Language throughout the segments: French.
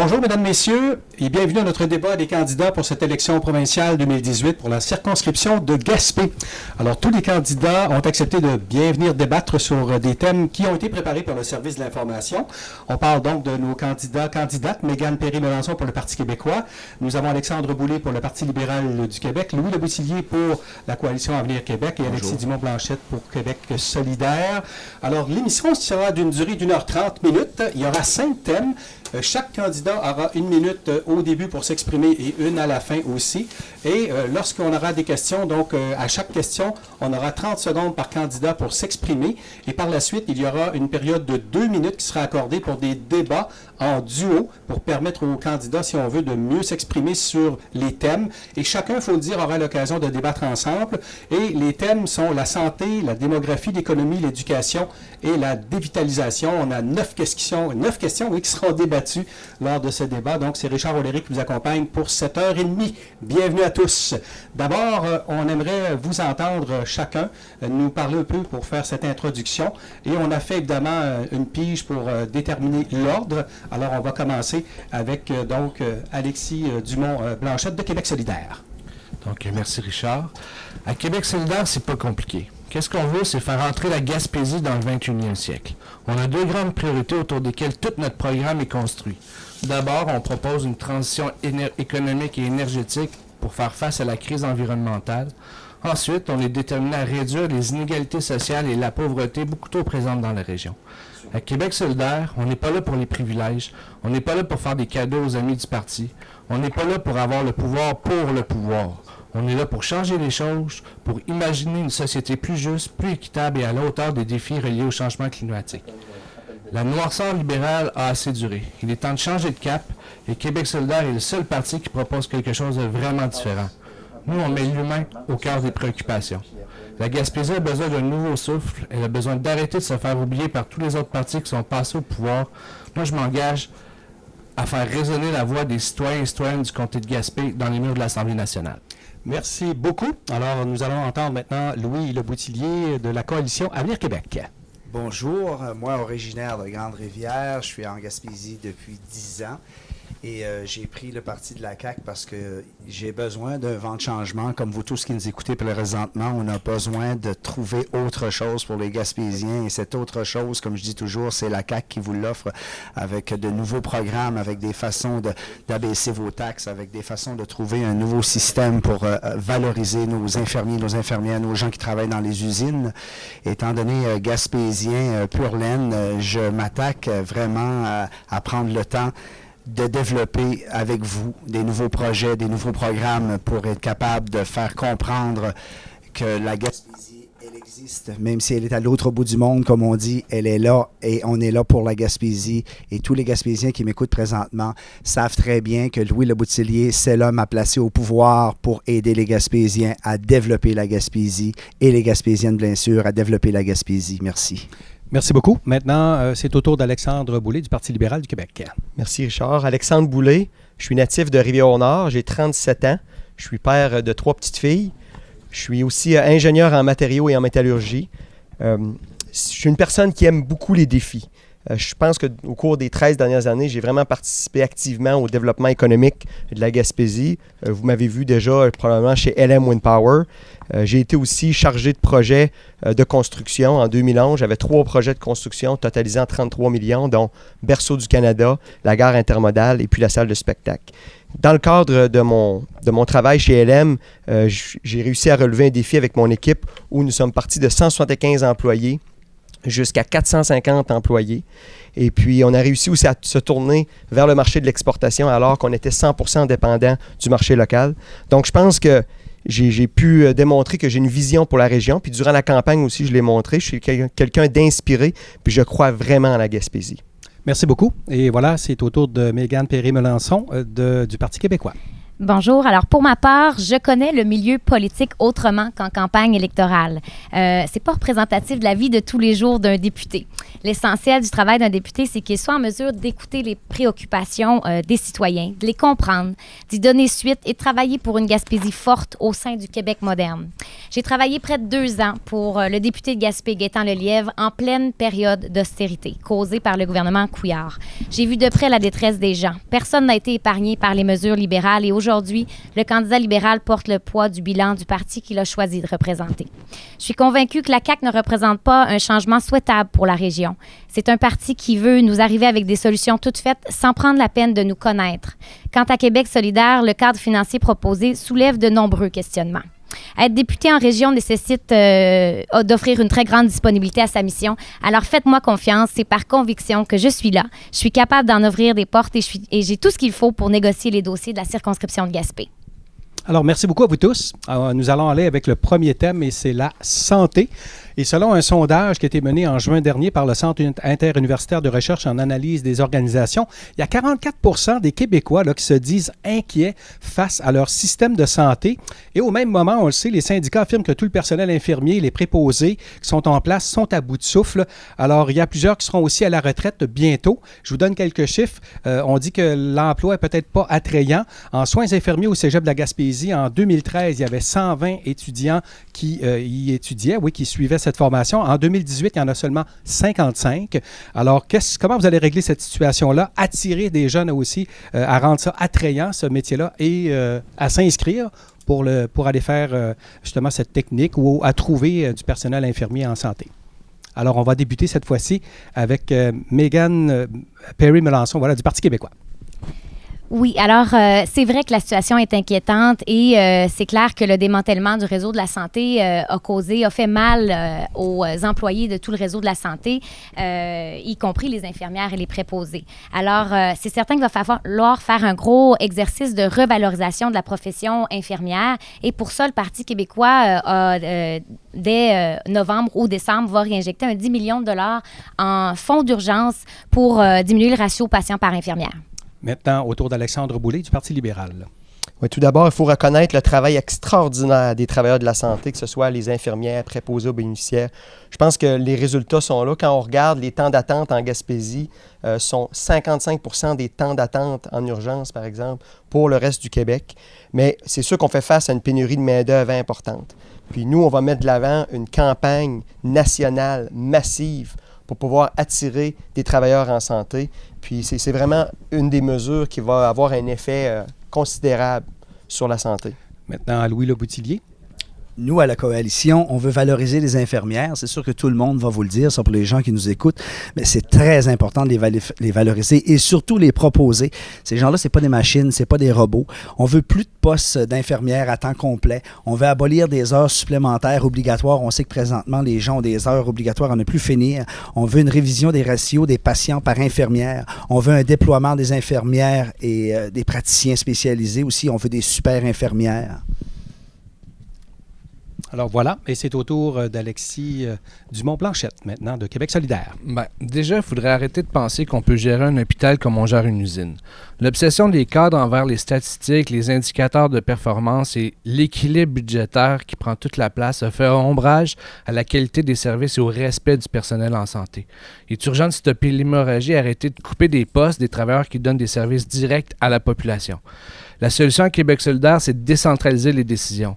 Bonjour, mesdames, messieurs, et bienvenue à notre débat des candidats pour cette élection provinciale 2018 pour la circonscription de Gaspé. Alors, tous les candidats ont accepté de bien venir débattre sur des thèmes qui ont été préparés par le service de l'information. On parle donc de nos candidates, Mégane Perry-Melançon pour le Parti québécois. Nous avons Alexandre Boulay pour le Parti libéral du Québec, Louis Leboutillier pour la Coalition Avenir Québec et Alexis Dumont-Blanchette pour Québec solidaire. Alors, l'émission sera d'une durée d'1h30 minutes. Il y aura 5 thèmes. Chaque candidat aura 1 minute au début pour s'exprimer et 1 à la fin aussi. Et lorsqu'on aura des questions, donc à chaque question, on aura 30 secondes par candidat pour s'exprimer. Et par la suite, il y aura une période de 2 minutes qui sera accordée pour des débats en duo pour permettre aux candidats, si on veut, de mieux s'exprimer sur les thèmes. Et chacun, il faut le dire, aura l'occasion de débattre ensemble. Et les thèmes sont la santé, la démographie, l'économie, l'éducation et la dévitalisation. On a 9 questions qui seront débattues lors de ce débat. Donc, c'est Richard O'Leary qui vous accompagne pour 7h30. Bienvenue à tous. D'abord, on aimerait vous entendre chacun nous parler un peu pour faire cette introduction. Et on a fait évidemment une pige pour déterminer l'ordre. Alors, on va commencer avec Alexis Dumont-Blanchette de Québec solidaire. Donc, merci Richard. À Québec solidaire, c'est pas compliqué. Qu'est-ce qu'on veut, c'est faire entrer la Gaspésie dans le 21e siècle. On a 2 grandes priorités autour desquelles tout notre programme est construit. D'abord, on propose une transition économique et énergétique pour faire face à la crise environnementale. Ensuite, on est déterminé à réduire les inégalités sociales et la pauvreté beaucoup trop présentes dans la région. À Québec solidaire, on n'est pas là pour les privilèges, on n'est pas là pour faire des cadeaux aux amis du parti, on n'est pas là pour avoir le pouvoir pour le pouvoir. On est là pour changer les choses, pour imaginer une société plus juste, plus équitable et à la hauteur des défis reliés au changement climatique. La noirceur libérale a assez duré. Il est temps de changer de cap et Québec solidaire est le seul parti qui propose quelque chose de vraiment différent. Nous, on met l'humain au cœur des préoccupations. La Gaspésie a besoin d'un nouveau souffle. Elle a besoin d'arrêter de se faire oublier par tous les autres partis qui sont passés au pouvoir. Moi, je m'engage à faire résonner la voix des citoyens et citoyennes du comté de Gaspé dans les murs de l'Assemblée nationale. Merci beaucoup. Alors, nous allons entendre maintenant Louis Leboutillier de la Coalition Avenir Québec. Bonjour, moi originaire de Grande-Rivière, je suis en Gaspésie depuis 10 ans. Et j'ai pris le parti de la CAQ parce que j'ai besoin d'un vent de changement. Comme vous tous qui nous écoutez présentement, on a besoin de trouver autre chose pour les Gaspésiens. Et cette autre chose, comme je dis toujours, c'est la CAQ qui vous l'offre avec de nouveaux programmes, avec des façons d'abaisser vos taxes, avec des façons de trouver un nouveau système pour valoriser nos infirmiers, nos infirmières, nos gens qui travaillent dans les usines. Étant donné Gaspésien, pur laine, je m'attaque vraiment à prendre le temps de développer avec vous des nouveaux projets, des nouveaux programmes pour être capable de faire comprendre que la Gaspésie, elle existe. Même si elle est à l'autre bout du monde, comme on dit, elle est là et on est là pour la Gaspésie. Et tous les Gaspésiens qui m'écoutent présentement savent très bien que Louis Leboutillier, c'est l'homme à placer au pouvoir pour aider les Gaspésiens à développer la Gaspésie et les Gaspésiennes, bien sûr, à développer la Gaspésie. Merci. Merci beaucoup. Maintenant, c'est au tour d'Alexandre Boulay du Parti libéral du Québec. Merci Richard. Alexandre Boulay, je suis natif de Rivière-au-Nord, j'ai 37 ans, je suis père de 3 petites filles, je suis aussi ingénieur en matériaux et en métallurgie. Je suis une personne qui aime beaucoup les défis. Je pense qu'au cours des 13 dernières années, j'ai vraiment participé activement au développement économique de la Gaspésie. Vous m'avez vu déjà probablement chez LM Wind Power. J'ai été aussi chargé de projets de construction en 2011. J'avais 3 projets de construction totalisant 33 millions, dont Berceau du Canada, la gare intermodale et puis la salle de spectacle. Dans le cadre de mon travail chez LM, j'ai réussi à relever un défi avec mon équipe où nous sommes partis de 175 employés jusqu'à 450 employés. Et puis, on a réussi aussi à se tourner vers le marché de l'exportation alors qu'on était 100% dépendant du marché local. Donc, je pense que j'ai pu démontrer que j'ai une vision pour la région. Puis, durant la campagne aussi, je l'ai montré. Je suis quelqu'un d'inspiré, puis je crois vraiment à la Gaspésie. Merci beaucoup. Et voilà, c'est au tour de Mégane Perry-Melançon du Parti québécois. Bonjour. Alors, pour ma part, je connais le milieu politique autrement qu'en campagne électorale. C'est pas représentatif de la vie de tous les jours d'un député. L'essentiel du travail d'un député, c'est qu'il soit en mesure d'écouter les préoccupations des citoyens, de les comprendre, d'y donner suite et de travailler pour une Gaspésie forte au sein du Québec moderne. J'ai travaillé près de 2 ans pour le député de Gaspé, Gaétan Lelièvre, en pleine période d'austérité causée par le gouvernement Couillard. J'ai vu de près la détresse des gens. Personne n'a été épargné par les mesures libérales et aujourd'hui, le candidat libéral porte le poids du bilan du parti qu'il a choisi de représenter. Je suis convaincue que la CAQ ne représente pas un changement souhaitable pour la région. C'est un parti qui veut nous arriver avec des solutions toutes faites sans prendre la peine de nous connaître. Quant à Québec solidaire, le cadre financier proposé soulève de nombreux questionnements. Être député en région nécessite d'offrir une très grande disponibilité à sa mission. Alors faites-moi confiance, c'est par conviction que je suis là. Je suis capable d'en ouvrir des portes et j'ai tout ce qu'il faut pour négocier les dossiers de la circonscription de Gaspé. Alors, merci beaucoup à vous tous. Alors, nous allons aller avec le premier thème et c'est la santé. Et selon un sondage qui a été mené en juin dernier par le Centre interuniversitaire de recherche en analyse des organisations, il y a 44 des Québécois là, qui se disent inquiets face à leur système de santé. Et au même moment, on le sait, les syndicats affirment que tout le personnel infirmier, les préposés qui sont en place sont à bout de souffle. Alors, il y a plusieurs qui seront aussi à la retraite bientôt. Je vous donne quelques chiffres. On dit que l'emploi est peut-être pas attrayant. En soins infirmiers au Cégep de la Gaspésie, en 2013, il y avait 120 étudiants qui y étudiaient, qui suivaient cette formation. En 2018, il y en a seulement 55. Alors, comment vous allez régler cette situation-là? Attirer des jeunes aussi à rendre ça attrayant, ce métier-là, et à s'inscrire pour aller faire justement cette technique ou à trouver du personnel infirmier en santé. Alors, on va débuter cette fois-ci avec Mégane Perry-Melançon, du Parti québécois. Oui, alors c'est vrai que la situation est inquiétante et c'est clair que le démantèlement du réseau de la santé a fait mal aux employés de tout le réseau de la santé, y compris les infirmières et les préposés. Alors, c'est certain qu'il va falloir faire un gros exercice de revalorisation de la profession infirmière et pour ça, le Parti québécois dès novembre ou décembre, va réinjecter un 10 millions de dollars en fonds d'urgence pour diminuer le ratio patients par infirmière. Maintenant, autour d'Alexandre Boulay du Parti libéral. Oui, tout d'abord, il faut reconnaître le travail extraordinaire des travailleurs de la santé, que ce soit les infirmières, préposés aux bénéficiaires. Je pense que les résultats sont là. Quand on regarde les temps d'attente en Gaspésie, sont 55 des temps d'attente en urgence, par exemple, pour le reste du Québec. Mais c'est sûr qu'on fait face à une pénurie de main-d'œuvre importante. Puis nous, on va mettre de l'avant une campagne nationale massive pour pouvoir attirer des travailleurs en santé. Puis c'est vraiment une des mesures qui va avoir un effet considérable sur la santé. Maintenant, à Louis Leboutillier. Nous, à la Coalition, on veut valoriser les infirmières. C'est sûr que tout le monde va vous le dire, ça pour les gens qui nous écoutent, mais c'est très important de les valoriser et surtout les proposer. Ces gens-là, c'est pas des machines, c'est pas des robots. On veut plus de postes d'infirmières à temps complet. On veut abolir des heures supplémentaires obligatoires. On sait que présentement, les gens ont des heures obligatoires à ne plus finir. On veut une révision des ratios des patients par infirmière. On veut un déploiement des infirmières et des praticiens spécialisés aussi. On veut des super infirmières. Alors voilà, et c'est au tour d'Alexis Dumont-Blanchette, maintenant, de Québec solidaire. Déjà, il faudrait arrêter de penser qu'on peut gérer un hôpital comme on gère une usine. L'obsession des cadres envers les statistiques, les indicateurs de performance et l'équilibre budgétaire qui prend toute la place a fait ombrage à la qualité des services et au respect du personnel en santé. Il est urgent de stopper l'hémorragie et arrêter de couper des postes des travailleurs qui donnent des services directs à la population. La solution à Québec solidaire, c'est de décentraliser les décisions.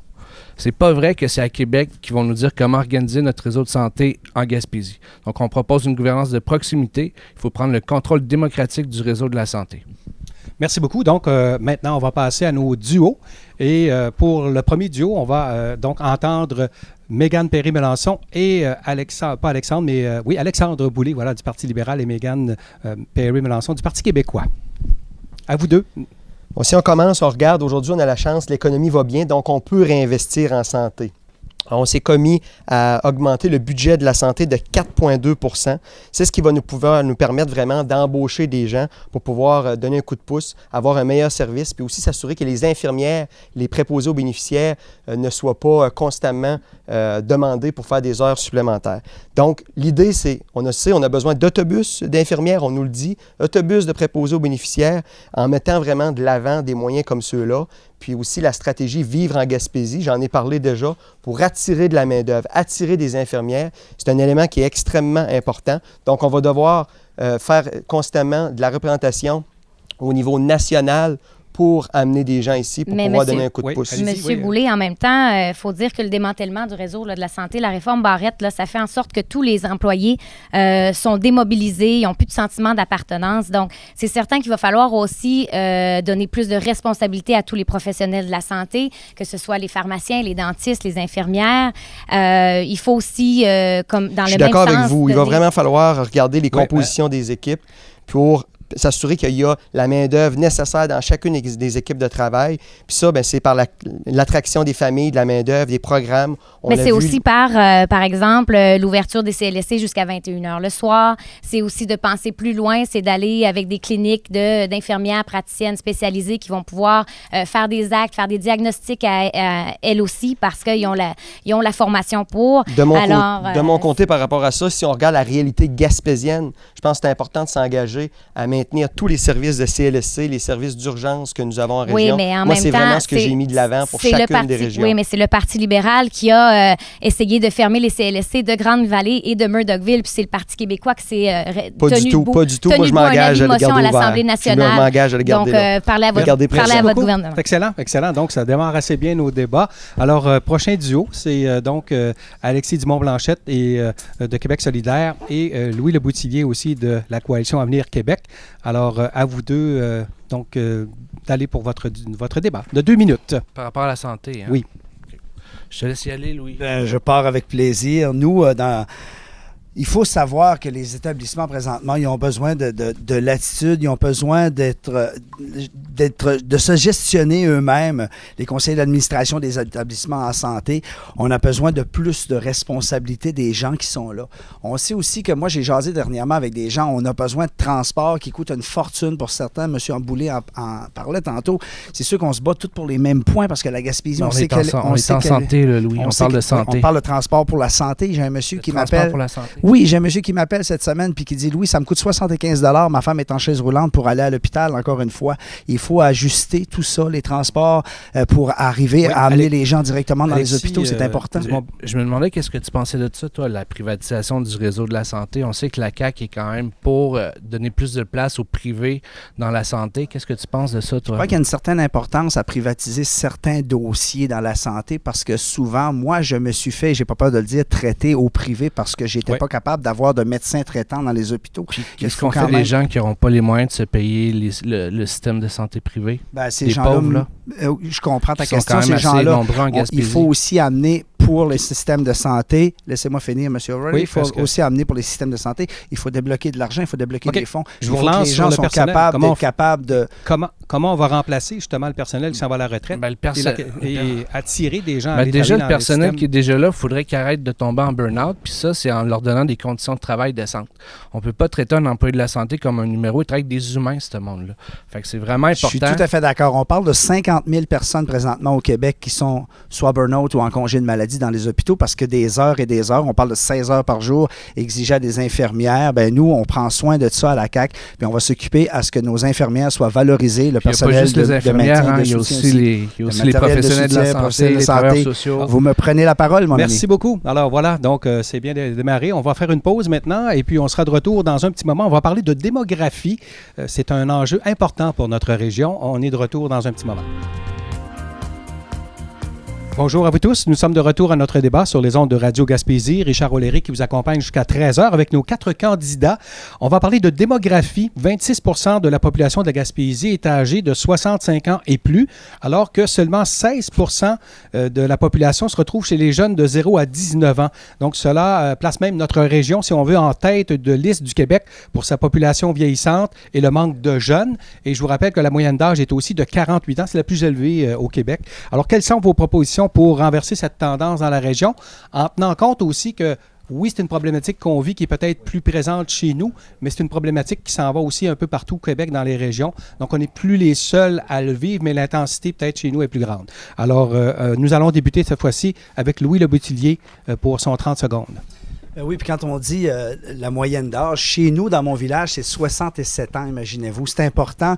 C'est pas vrai que c'est à Québec qu'ils vont nous dire comment organiser notre réseau de santé en Gaspésie. Donc, on propose une gouvernance de proximité. Il faut prendre le contrôle démocratique du réseau de la santé. Merci beaucoup. Donc, maintenant, on va passer à nos duos. Et pour le premier duo, on va donc entendre Mégane Perry-Melançon et Alexandre Boulay, du Parti libéral, et Mégane Perry-Melançon du Parti québécois. À vous deux. Bon, si on commence, on regarde, aujourd'hui, on a la chance, l'économie va bien, donc on peut réinvestir en santé. On s'est commis à augmenter le budget de la santé de 4,2 %. C'est ce qui va nous permettre vraiment d'embaucher des gens pour pouvoir donner un coup de pouce, avoir un meilleur service, puis aussi s'assurer que les infirmières, les préposés aux bénéficiaires ne soient pas constamment demandés pour faire des heures supplémentaires. Donc, l'idée, c'est, on a besoin d'autobus d'infirmières, on nous le dit, autobus de préposés aux bénéficiaires, en mettant vraiment de l'avant des moyens comme ceux-là. Puis aussi la stratégie Vivre en Gaspésie, j'en ai parlé déjà, pour attirer de la main-d'œuvre, attirer des infirmières. C'est un élément qui est extrêmement important. Donc, on va devoir faire constamment de la représentation au niveau national pour amener des gens ici, pour pouvoir donner un coup de pouce. Monsieur Boulay, en même temps, il faut dire que le démantèlement du réseau de la santé, la réforme Barrette, là, ça fait en sorte que tous les employés sont démobilisés, ils n'ont plus de sentiment d'appartenance. Donc, c'est certain qu'il va falloir aussi donner plus de responsabilité à tous les professionnels de la santé, que ce soit les pharmaciens, les dentistes, les infirmières. Il faut aussi, comme dans le même sens... Je suis d'accord avec vous. Il va vraiment falloir regarder les compositions des équipes pour s'assurer qu'il y a la main-d'œuvre nécessaire dans chacune des équipes de travail. Puis ça, bien, c'est par l'attraction des familles, de la main-d'œuvre, des programmes. Mais c'est aussi par exemple, l'ouverture des CLSC jusqu'à 21h le soir. C'est aussi de penser plus loin, c'est d'aller avec des cliniques d'infirmières praticiennes spécialisées qui vont pouvoir faire des actes, faire des diagnostics à elles aussi parce qu'ils ont la formation pour. De mon côté, par rapport à ça, si on regarde la réalité gaspésienne, je pense que c'est important de s'engager à maintenir tous les services de CLSC, les services d'urgence que nous avons en région. Oui, mais en Moi, même c'est temps, vraiment ce que j'ai mis de l'avant pour chacune des régions. Oui, mais c'est le Parti libéral qui a essayé de fermer les CLSC de Grande-Vallée et de Murdochville, puis c'est le Parti québécois qui s'est tenu debout. Pas du tout. Moi, je m'engage à le garder ouvert. À l'Assemblée nationale. Je m'engage à le garder Donc, parlez à votre gouvernement. Excellent, excellent. Donc, ça démarre assez bien nos débats. Alors, prochain duo, c'est donc Alexis Dumont-Blanchette de Québec solidaire et Louis Leboutillier aussi de la Coalition Avenir Québec. Alors, à vous deux, d'aller pour votre débat de 2 minutes. Par rapport à la santé, hein? Oui. Okay. Je te laisse y aller, Louis. Je pars avec plaisir. Nous, il faut savoir que les établissements, présentement, ils ont besoin de latitude, ils ont besoin de se gestionner eux-mêmes. Les conseils d'administration des établissements en santé, on a besoin de plus de responsabilité des gens qui sont là. On sait aussi que moi, j'ai jasé dernièrement avec des gens, on a besoin de transport qui coûte une fortune pour certains. M. Boulay en parlait tantôt. C'est sûr qu'on se bat tous pour les mêmes points parce que la Gaspésie, on est en santé, Louis. On parle de santé. On parle de transport pour la santé. J'ai un monsieur qui m'appelle. Transport pour la santé. Oui, j'ai un monsieur qui m'appelle cette semaine puis qui dit « Louis, ça me coûte 75 $. Ma femme est en chaise roulante pour aller à l'hôpital, encore une fois. Il faut ajuster tout ça, les transports, pour arriver à amener les gens directement dans les hôpitaux. C'est important. » Je me demandais qu'est-ce que tu pensais de ça, toi, la privatisation du réseau de la santé. On sait que la CAQ est quand même pour donner plus de place au privé dans la santé. Qu'est-ce que tu penses de ça, toi? Je crois qu'il y a une certaine importance à privatiser certains dossiers dans la santé parce que souvent, moi, je me suis fait, j'ai pas peur de le dire, traiter au privé parce que j'étais pas capable d'avoir de médecins traitants dans les hôpitaux. Qu'est-ce qu'on fait des gens qui n'auront pas les moyens de se payer le système de santé privé? Ben, ces gens-là, je comprends ta question. Ces gens-là, il faut aussi amener pour les systèmes de santé, laissez-moi finir, M. O'Reilly, il faut aussi amener pour les systèmes de santé, il faut débloquer de l'argent, il faut débloquer des fonds. Je vous relance sur le personnel. Comment on va remplacer justement le personnel qui s'en va à la retraite et attirer des gens à déjà, le personnel qui est déjà là, il faudrait qu'il arrête de tomber en burn-out, puis ça, c'est en leur donnant des conditions de travail décentes. On ne peut pas traiter un employé de la santé comme un numéro, il travaille avec des humains, ce monde-là. Fait que c'est vraiment important. Je suis tout à fait d'accord. On parle de 50 000 personnes présentement au Québec qui sont soit burn-out ou en congé de maladie dans les hôpitaux parce que des heures et des heures, on parle de 16 heures par jour exigées à des infirmières. Ben nous, on prend soin de ça à la CAQ, puis on va s'occuper à ce que nos infirmières soient valorisées, le personnel de maintien, il y a aussi les professionnels de la santé, les travailleurs sociaux. Vous me prenez la parole, mon ami. Merci beaucoup. Alors voilà, donc c'est bien démarré. On va faire une pause maintenant et puis on sera de retour dans un petit moment. On va parler de démographie. C'est un enjeu important pour notre région. On est de retour dans un petit moment. Bonjour à vous tous. Nous sommes de retour à notre débat sur les ondes de Radio Gaspésie. Richard O'Leary qui vous accompagne jusqu'à 13h avec nos 4 candidats. On va parler de démographie. 26 % de la population de la Gaspésie est âgée de 65 ans et plus, alors que seulement 16 % de la population se retrouve chez les jeunes de 0 à 19 ans. Donc cela place même notre région, si on veut, en tête de liste du Québec pour sa population vieillissante et le manque de jeunes. Et je vous rappelle que la moyenne d'âge est aussi de 48 ans. C'est la plus élevée au Québec. Alors quelles sont vos propositions solutions pour renverser cette tendance dans la région, en tenant compte aussi que oui, c'est une problématique qu'on vit qui est peut-être plus présente chez nous, mais c'est une problématique qui s'en va aussi un peu partout au Québec, dans les régions. Donc, on n'est plus les seuls à le vivre, mais l'intensité peut-être chez nous est plus grande. Alors, nous allons débuter cette fois-ci avec Louis Leboutillier pour son 30 secondes. Oui, puis quand on dit la moyenne d'âge, chez nous, dans mon village, c'est 67 ans, imaginez-vous. C'est important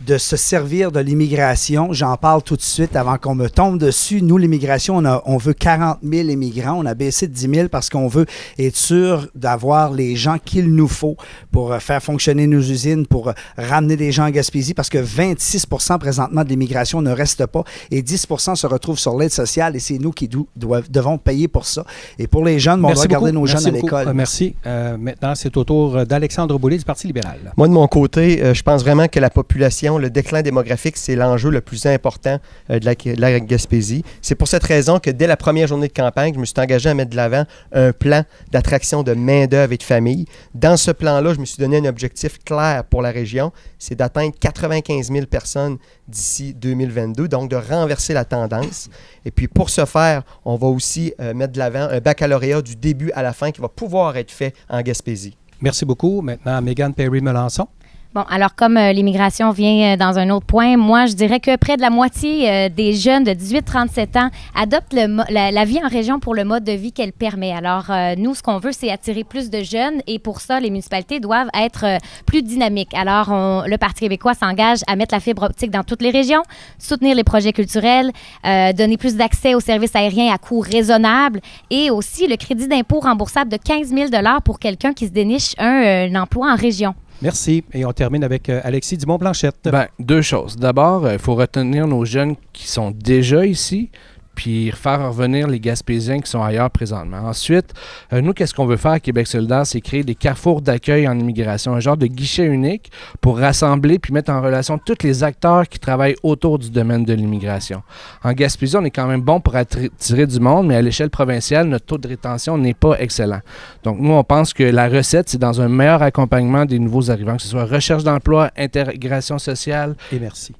de se servir de l'immigration. J'en parle tout de suite avant qu'on me tombe dessus. Nous, l'immigration, on veut 40 000 immigrants. On a baissé de 10 000 parce qu'on veut être sûr d'avoir les gens qu'il nous faut pour faire fonctionner nos usines, pour ramener des gens en Gaspésie, parce que 26 % présentement de l'immigration ne reste pas et 10 % se retrouvent sur l'aide sociale et c'est nous qui devons payer pour ça. Et pour les jeunes, on doit garder nos jeunes à l'école. Merci. Maintenant, c'est au tour d'Alexandre Boulay du Parti libéral. Moi, de mon côté, je pense vraiment que la population, le déclin démographique, c'est l'enjeu le plus important de la Gaspésie. C'est pour cette raison que dès la première journée de campagne, je me suis engagé à mettre de l'avant un plan d'attraction de main-d'œuvre et de famille. Dans ce plan-là, je me suis donné un objectif clair pour la région, c'est d'atteindre 95 000 personnes d'ici 2022, donc de renverser la tendance. Et puis pour ce faire, on va aussi mettre de l'avant un baccalauréat du début à la fin qui va pouvoir être fait en Gaspésie. Merci beaucoup. Maintenant, Mégane Perry-Melançon. Bon, alors comme l'immigration vient dans un autre point, moi, je dirais que près de la moitié des jeunes de 18-37 ans adoptent la vie en région pour le mode de vie qu'elle permet. Alors, nous, ce qu'on veut, c'est attirer plus de jeunes et pour ça, les municipalités doivent être plus dynamiques. Alors, le Parti québécois s'engage à mettre la fibre optique dans toutes les régions, soutenir les projets culturels, donner plus d'accès aux services aériens à coût raisonnable et aussi le crédit d'impôt remboursable de 15 000 $ pour quelqu'un qui se déniche un emploi en région. Merci. Et on termine avec Alexis Dumont-Blanchette. Bien, deux choses. D'abord, il faut retenir nos jeunes qui sont déjà ici, puis faire revenir les Gaspésiens qui sont ailleurs présentement. Ensuite, nous, qu'est-ce qu'on veut faire à Québec solidaire? C'est créer des carrefours d'accueil en immigration, un genre de guichet unique pour rassembler puis mettre en relation tous les acteurs qui travaillent autour du domaine de l'immigration. En Gaspésie, on est quand même bon pour attirer du monde, mais à l'échelle provinciale, notre taux de rétention n'est pas excellent. Donc, nous, on pense que la recette, c'est dans un meilleur accompagnement des nouveaux arrivants, que ce soit recherche d'emploi, intégration sociale. Et merci.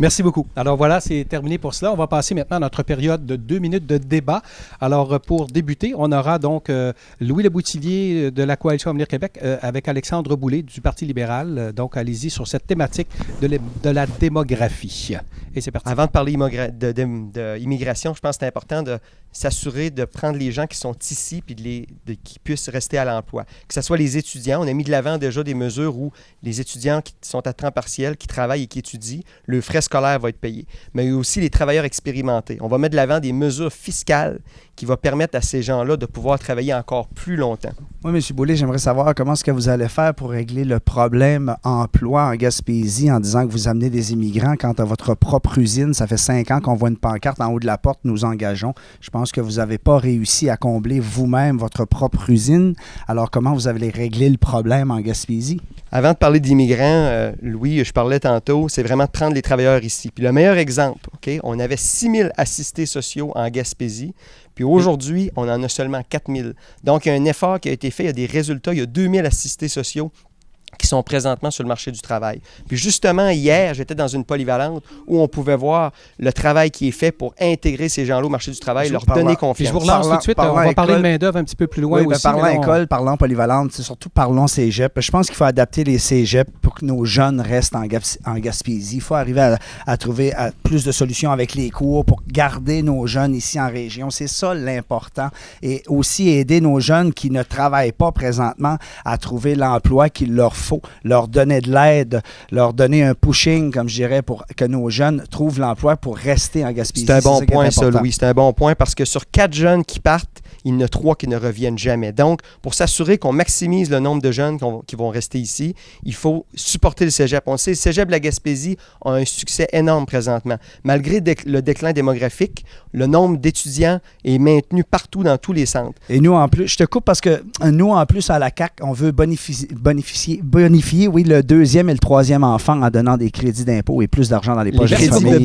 Merci beaucoup. Alors voilà, c'est terminé pour cela. On va passer maintenant à notre période de 2 minutes de débat. Alors pour débuter, on aura donc Louis Leboutillier de la Coalition Avenir Québec avec Alexandre Boulay du Parti libéral. Donc allez-y sur cette thématique de la démographie. Et c'est parti. Avant de parler d'immigration, je pense que c'est important de s'assurer de prendre les gens qui sont ici puis qui puissent rester à l'emploi. Que ce soit les étudiants, on a mis de l'avant déjà des mesures où les étudiants qui sont à temps partiel, qui travaillent et qui étudient, le frais scolaire va être payé. Mais aussi les travailleurs expérimentés. On va mettre de l'avant des mesures fiscales qui vont permettre à ces gens-là de pouvoir travailler encore plus longtemps. Oui, M. Boulay, j'aimerais savoir comment est-ce que vous allez faire pour régler le problème emploi en Gaspésie en disant que vous amenez des immigrants quand à votre propre usine, ça fait 5 ans qu'on voit une pancarte en haut de la porte, nous engageons. Je pense que vous n'avez pas réussi à combler vous-même votre propre usine. Alors, comment vous allez régler le problème en Gaspésie? Avant de parler d'immigrants, Louis, je parlais tantôt, c'est vraiment de prendre les travailleurs ici. Puis le meilleur exemple, OK, on avait 6 000 assistés sociaux en Gaspésie. Puis aujourd'hui, on en a seulement 4 000. Donc, il y a un effort qui a été fait, il y a des résultats. Il y a 2 000 assistés sociaux qui sont présentement sur le marché du travail. Puis justement, hier, j'étais dans une polyvalente où on pouvait voir le travail qui est fait pour intégrer ces gens-là au marché du travail, leur donner confiance. Puis je vous relance tout de suite, on va parler de main-d'œuvre un petit peu plus loin aussi. Parlant école, parlant polyvalente, c'est surtout parlons cégep. Je pense qu'il faut adapter les cégeps pour que nos jeunes restent en Gaspésie. Il faut arriver à trouver plus de solutions avec les cours pour garder nos jeunes ici en région. C'est ça l'important. Et aussi aider nos jeunes qui ne travaillent pas présentement à trouver l'emploi qu'il leur faut, leur donner de l'aide, leur donner un pushing, comme je dirais, pour que nos jeunes trouvent l'emploi pour rester en Gaspésie. C'est un bon point, ça, Louis. C'est un bon point parce que sur 4 jeunes qui partent, il y en a 3 qui ne reviennent jamais. Donc, pour s'assurer qu'on maximise le nombre de jeunes qui vont rester ici, il faut supporter le cégep. On sait, le cégep de la Gaspésie a un succès énorme présentement. Malgré le déclin démographique, le nombre d'étudiants est maintenu partout dans tous les centres. Et nous, en plus, je te coupe parce que nous, en plus, à la CAQ, on veut bonifier le 2e et le 3e enfant en donnant des crédits d'impôt et plus d'argent dans les poches de famille.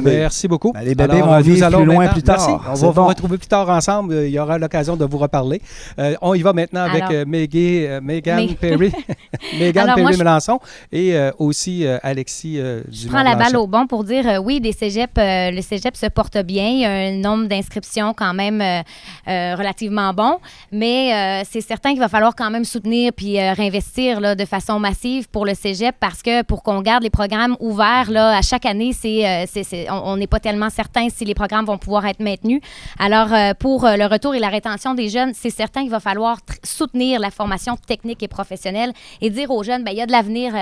Merci beaucoup. Les bébés vont vivre plus loin plus tard. Merci. On va vous retrouver plus tard ensemble. Il y aura l'occasion de vous reparler. On y va maintenant avec Megan Perry, Megan Perry-Melançon et aussi Alexis Dumont-Blanchette. Je prends la balle au bon pour dire oui, le cégep se porte bien. Il y a un nombre d'inscriptions quand même relativement bon, mais c'est certain qu'il va falloir quand même soutenir puis réinvestir là, de façon massive pour le cégep parce que pour qu'on garde les programmes ouverts là, à chaque année, on n'est pas tellement certain si les programmes vont pouvoir être maintenus. Alors, pour le retour et la rétention des jeunes, c'est certain qu'il va falloir soutenir la formation technique et professionnelle et dire aux jeunes, il y a de l'avenir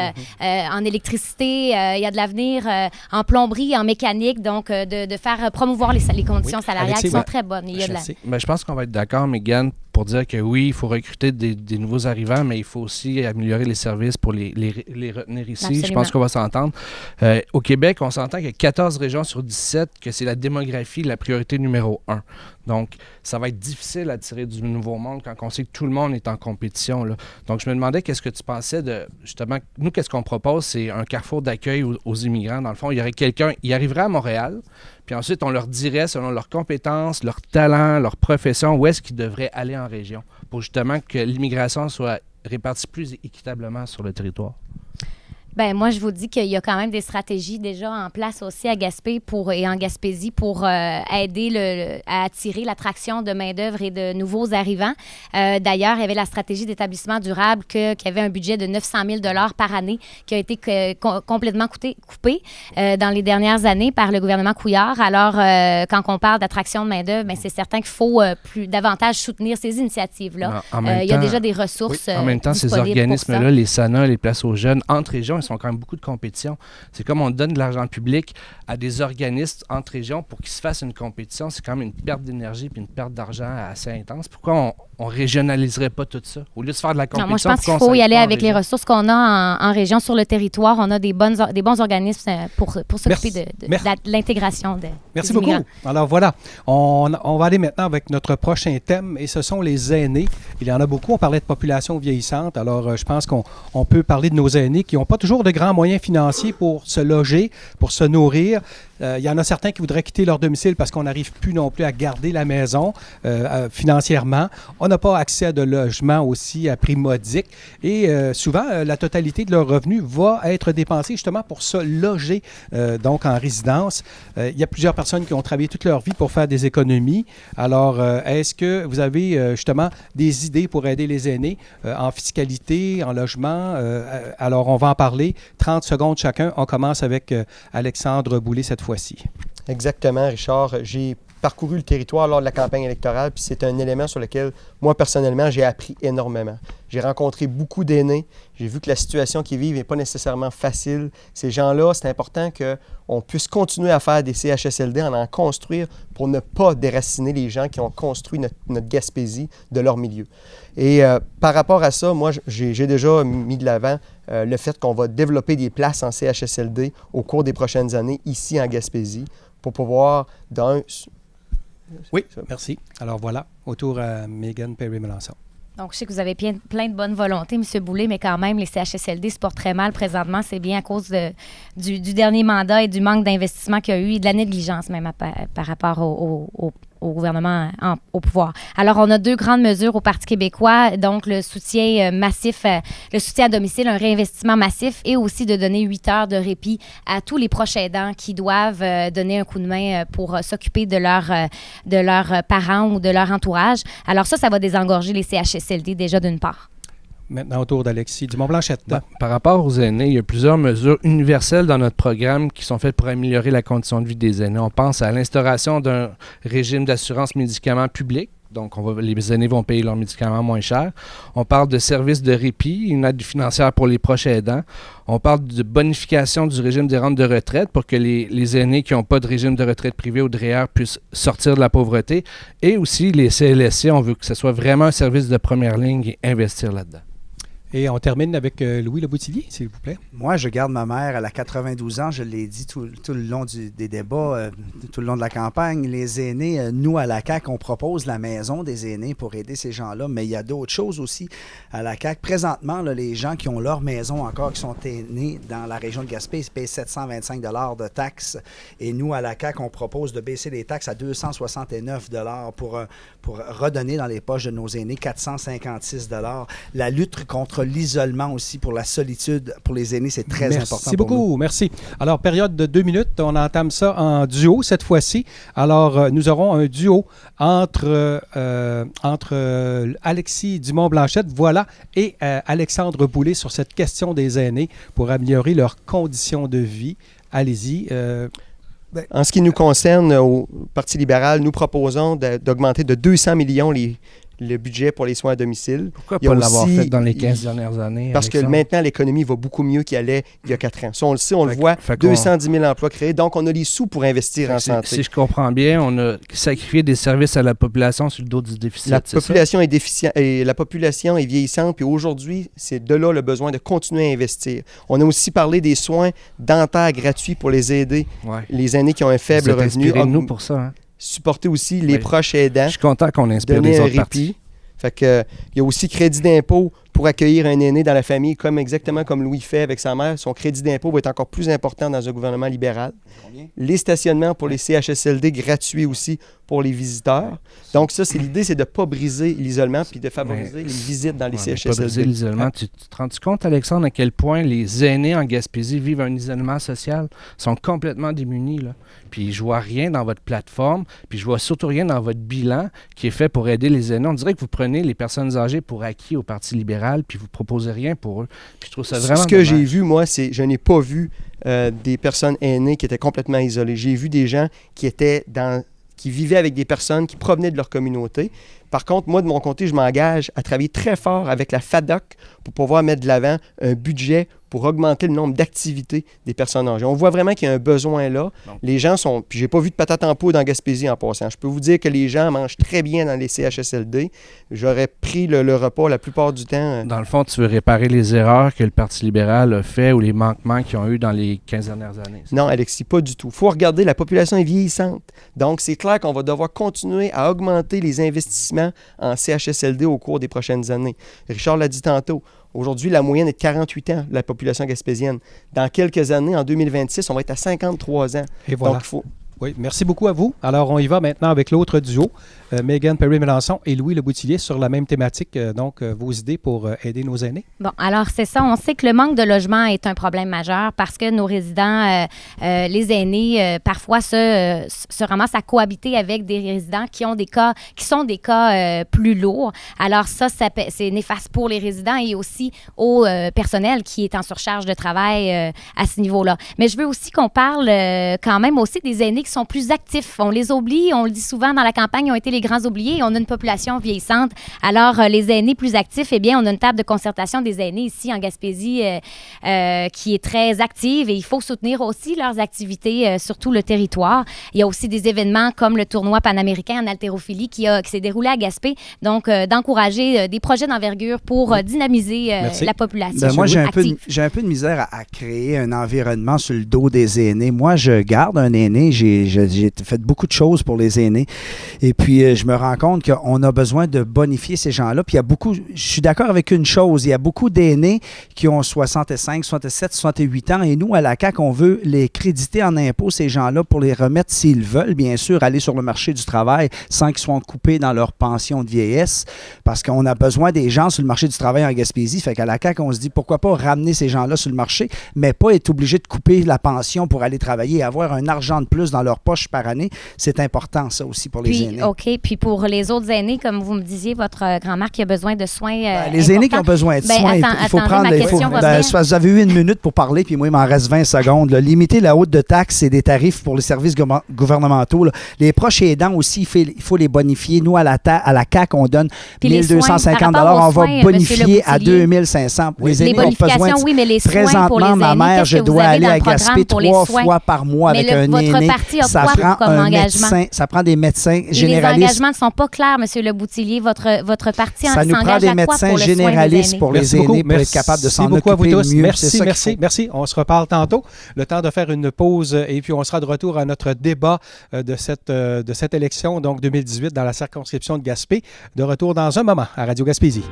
en électricité, il y a de l'avenir en plomberie, en mécanique, donc de faire promouvoir les conditions salariales qui sont très bonnes. Je pense qu'on va être d'accord, Mégane, pour dire que oui, il faut recruter des nouveaux arrivants, mais il faut aussi améliorer les services pour les retenir ici. Absolument. Je pense qu'on va s'entendre. Au Québec, on s'entend qu'il y a 14 régions sur 17 que c'est la démographie la priorité numéro 1. Donc, ça va être difficile d'attirer du nouveau monde quand on sait que tout le monde est en compétition, là. Donc, je me demandais qu'est-ce que tu pensais de, justement, nous, qu'est-ce qu'on propose, c'est un carrefour d'accueil aux immigrants. Dans le fond, il y aurait quelqu'un, il arriverait à Montréal, puis ensuite, on leur dirait, selon leurs compétences, leur talent, leur profession, où est-ce qu'ils devraient aller en région pour justement que l'immigration soit répartie plus équitablement sur le territoire. Bien, moi, je vous dis qu'il y a quand même des stratégies déjà en place aussi à Gaspé et en Gaspésie pour aider à attirer l'attraction de main-d'œuvre et de nouveaux arrivants. D'ailleurs, il y avait la stratégie d'établissement durable qui avait un budget de 900 000 $ par année qui a été complètement coupé dans les dernières années par le gouvernement Couillard. Alors, quand on parle d'attraction de main-d'œuvre, bien, c'est certain qu'il faut davantage soutenir ces initiatives-là. Il y a déjà des ressources en même temps, ces organismes-là, les SANA, les places aux jeunes, entre régions, ils sont quand même beaucoup de compétition. C'est comme on donne de l'argent public à des organismes entre régions pour qu'ils se fassent une compétition. C'est quand même une perte d'énergie puis une perte d'argent assez intense. Pourquoi on régionaliserait pas tout ça? Au lieu de faire de la compétition... Non, moi, je pense qu'il faut y aller avec les ressources qu'on a en région sur le territoire. On a des bons organismes pour s'occuper de l'intégration des Merci beaucoup. Alors voilà, on va aller maintenant avec notre prochain thème et ce sont les aînés. Il y en a beaucoup. On parlait de population vieillissante. Alors, je pense qu'on peut parler de nos aînés qui n'ont pas toujours de grands moyens financiers pour se loger, pour se nourrir. Il y en a certains qui voudraient quitter leur domicile parce qu'on n'arrive plus non plus à garder la maison financièrement. On n'a pas accès à de logements aussi à prix modique. Et souvent, la totalité de leur revenu va être dépensée justement pour se loger donc en résidence. Il y a plusieurs personnes qui ont travaillé toute leur vie pour faire des économies. Alors, est-ce que vous avez justement des idées pour aider les aînés en fiscalité, en logement? Alors, on va en parler. 30 secondes chacun. On commence avec Alexandre Boulay cette fois-ci. Exactement, Richard. J'ai parcouru le territoire lors de la campagne électorale, puis c'est un élément sur lequel, moi, personnellement, j'ai appris énormément. J'ai rencontré beaucoup d'aînés. J'ai vu que la situation qu'ils vivent n'est pas nécessairement facile. Ces gens-là, c'est important qu'on puisse continuer à faire des CHSLD, en construire pour ne pas déraciner les gens qui ont construit notre Gaspésie de leur milieu. Et par rapport à ça, moi, j'ai déjà mis de l'avant le fait qu'on va développer des places en CHSLD au cours des prochaines années ici en Gaspésie pour pouvoir, Oui, merci. Alors voilà, autour à Megan Perry-Melançon. Donc, je sais que vous avez plein de bonne volonté, M. Boulay, mais quand même, les CHSLD se portent très mal présentement. C'est bien à cause du dernier mandat et du manque d'investissement qu'il y a eu et de la négligence même par rapport au gouvernement au pouvoir. Alors, on a deux grandes mesures au Parti québécois, donc le soutien massif, le soutien à domicile, un réinvestissement massif et aussi de donner 8 heures de répit à tous les proches aidants qui doivent donner un coup de main pour s'occuper de leurs parents ou de leur entourage. Alors ça va désengorger les CHSLD déjà d'une part. Maintenant, autour d'Alexis Dumont-Blanchette. Par rapport aux aînés, il y a plusieurs mesures universelles dans notre programme qui sont faites pour améliorer la condition de vie des aînés. On pense à l'instauration d'un régime d'assurance médicaments public. Donc, les aînés vont payer leurs médicaments moins cher. On parle de services de répit, une aide financière pour les proches aidants. On parle de bonification du régime des rentes de retraite pour que les aînés qui n'ont pas de régime de retraite privé ou de REER puissent sortir de la pauvreté. Et aussi, les CLSC, on veut que ce soit vraiment un service de première ligne et investir là-dedans. Et on termine avec Louis Leboutillier, s'il vous plaît. Moi, je garde ma mère, elle a 92 ans, je l'ai dit tout le long des débats, tout le long de la campagne. Les aînés, nous, à la CAQ, on propose la maison des aînés pour aider ces gens-là, mais il y a d'autres choses aussi à la CAQ. Présentement, là, les gens qui ont leur maison encore, qui sont aînés dans la région de Gaspé, ils payent 725 $ de taxes. Et nous, à la CAQ, on propose de baisser les taxes à 269 $ pour redonner dans les poches de nos aînés 456 $. La lutte contre l'isolement aussi, pour la solitude, pour les aînés, c'est très important. Merci beaucoup, merci. Alors, période de 2 minutes, on entame ça en duo cette fois-ci. Alors, nous aurons un duo entre Alexis Dumont-Blanchette, voilà, et Alexandre Boulay sur cette question des aînés pour améliorer leurs conditions de vie. Allez-y. En ce qui nous concerne, au Parti libéral, nous proposons d'augmenter de 200 millions le budget pour les soins à domicile. Pourquoi pas l'avoir fait dans les 15 dernières années? Parce que maintenant, l'économie va beaucoup mieux qu'il allait il y a 4 ans. Ça, on le sait, on le voit, 210 000 emplois créés. Donc, on a les sous pour investir en santé. Si je comprends bien, on a sacrifié des services à la population sur le dos du déficit. La population est déficiente et la population est vieillissante. Puis aujourd'hui, c'est de là le besoin de continuer à investir. On a aussi parlé des soins dentaires gratuits pour les aider, les aînés qui ont un faible revenu. Nous pour ça, hein? Supporter aussi les proches aidants. Je suis content qu'on inspire les autres partis. Fait que, il y a aussi crédit d'impôt pour accueillir un aîné dans la famille, exactement comme Louis fait avec sa mère. Son crédit d'impôt va être encore plus important dans un gouvernement libéral. Les stationnements pour les CHSLD gratuits aussi pour les visiteurs. Donc ça, l'idée, c'est de ne pas briser l'isolement puis de favoriser les visites dans les CHSLD. Pas briser l'isolement. Tu te rends compte, Alexandre, à quel point les aînés en Gaspésie vivent un isolement social, sont complètement démunis, là. Puis je vois rien dans votre plateforme, puis je vois surtout rien dans votre bilan qui est fait pour aider les aînés. On dirait que vous prenez les personnes âgées pour acquis au Parti libéral, puis vous proposez rien pour eux. Puis je trouve ça vraiment Ce que j'ai vu, moi, c'est je n'ai pas vu des personnes aînées qui étaient complètement isolées. J'ai vu des gens qui vivaient avec des personnes qui provenaient de leur communauté. Par contre, moi, de mon côté, je m'engage à travailler très fort avec la FADOC pour pouvoir mettre de l'avant un budget pour augmenter le nombre d'activités des personnes âgées. On voit vraiment qu'il y a un besoin là. Bon. Les gens sont... Puis j'ai pas vu de patate en poudre en Gaspésie en passant. Je peux vous dire que les gens mangent très bien dans les CHSLD. J'aurais pris le repas la plupart du temps. Dans le fond, tu veux réparer les erreurs que le Parti libéral a fait ou les manquements qu'ils ont eu dans les 15 dernières années? Non, Alexis, pas du tout. Il faut regarder, la population est vieillissante. Donc, c'est clair qu'on va devoir continuer à augmenter les investissements en CHSLD au cours des prochaines années. Richard l'a dit tantôt. Aujourd'hui, la moyenne est de 48 ans, la population gaspésienne. Dans quelques années, en 2026, on va être à 53 ans. Et voilà. Donc, il faut... Oui, merci beaucoup à vous. Alors, on y va maintenant avec l'autre duo, Mégane Perry-Mélenchon et Louis Leboutillier sur la même thématique. Donc, vos idées pour aider nos aînés? Bon, alors c'est ça. On sait que le manque de logement est un problème majeur parce que nos résidents, les aînés, parfois se ramassent à cohabiter avec des résidents qui sont des cas plus lourds. Alors ça c'est néfaste pour les résidents et aussi au personnel qui est en surcharge de travail à ce niveau-là. Mais je veux aussi qu'on parle quand même aussi des aînés qui sont plus actifs. On les oublie, on le dit souvent dans la campagne, ils ont été les grands oubliés. On a une population vieillissante. Alors, les aînés plus actifs, eh bien, on a une table de concertation des aînés ici en Gaspésie qui est très active et il faut soutenir aussi leurs activités sur tout le territoire. Il y a aussi des événements comme le tournoi panaméricain en haltérophilie qui s'est déroulé à Gaspé. Donc, d'encourager des projets d'envergure pour dynamiser la population. Moi, j'ai un peu de misère à créer un environnement sur le dos des aînés. Moi, je garde un aîné. J'ai fait beaucoup de choses pour les aînés. Et puis, je me rends compte qu'on a besoin de bonifier ces gens-là. Puis, je suis d'accord avec une chose. Il y a beaucoup d'aînés qui ont 65, 67, 68 ans. Et nous, à la CAQ, on veut les créditer en impôts, ces gens-là, pour les remettre, s'ils veulent, bien sûr, aller sur le marché du travail sans qu'ils soient coupés dans leur pension de vieillesse. Parce qu'on a besoin des gens sur le marché du travail en Gaspésie. Fait qu'à la CAQ, on se dit, pourquoi pas ramener ces gens-là sur le marché, mais pas être obligé de couper la pension pour aller travailler et avoir un argent de plus dans leur poche par année. C'est important, ça aussi, pour les aînés. OK. Puis pour les autres aînés, comme vous me disiez, votre grand-mère qui a besoin de soins les aînés qui ont besoin de soins, il faut prendre... vous avez eu 1 minute pour parler, puis moi, il m'en reste 20 secondes. Là. Limiter la hausse de taxes et des tarifs pour les services gouvernementaux. Là. Les proches aidants aussi, il faut les bonifier. Nous, à la CAQ, on donne 1 250 $. On va bonifier à 2 500 $. Les aînés ont besoin oui, mais les soins présentement, pour les aînés, ma mère, je dois aller à Gaspé 3 fois par mois avec un aîné. parti a ça quoi prend comme un engagement? médecin, ça prend des médecins Et les généralistes. engagements ne sont pas clairs, M. Le Boutillier. Votre parti Ça nous prend s'engage des à quoi médecins pour le soin des généralistes aînés? pour les aînés, pour être capable de s'en beaucoup à vous occuper tous. mieux. Merci, C'est ça qu'il merci, faut. merci. On se reparle tantôt. Le temps de faire une pause et puis on sera de retour à notre débat de cette élection, donc 2018, dans la circonscription de Gaspé. De retour dans un moment à Radio Gaspésie.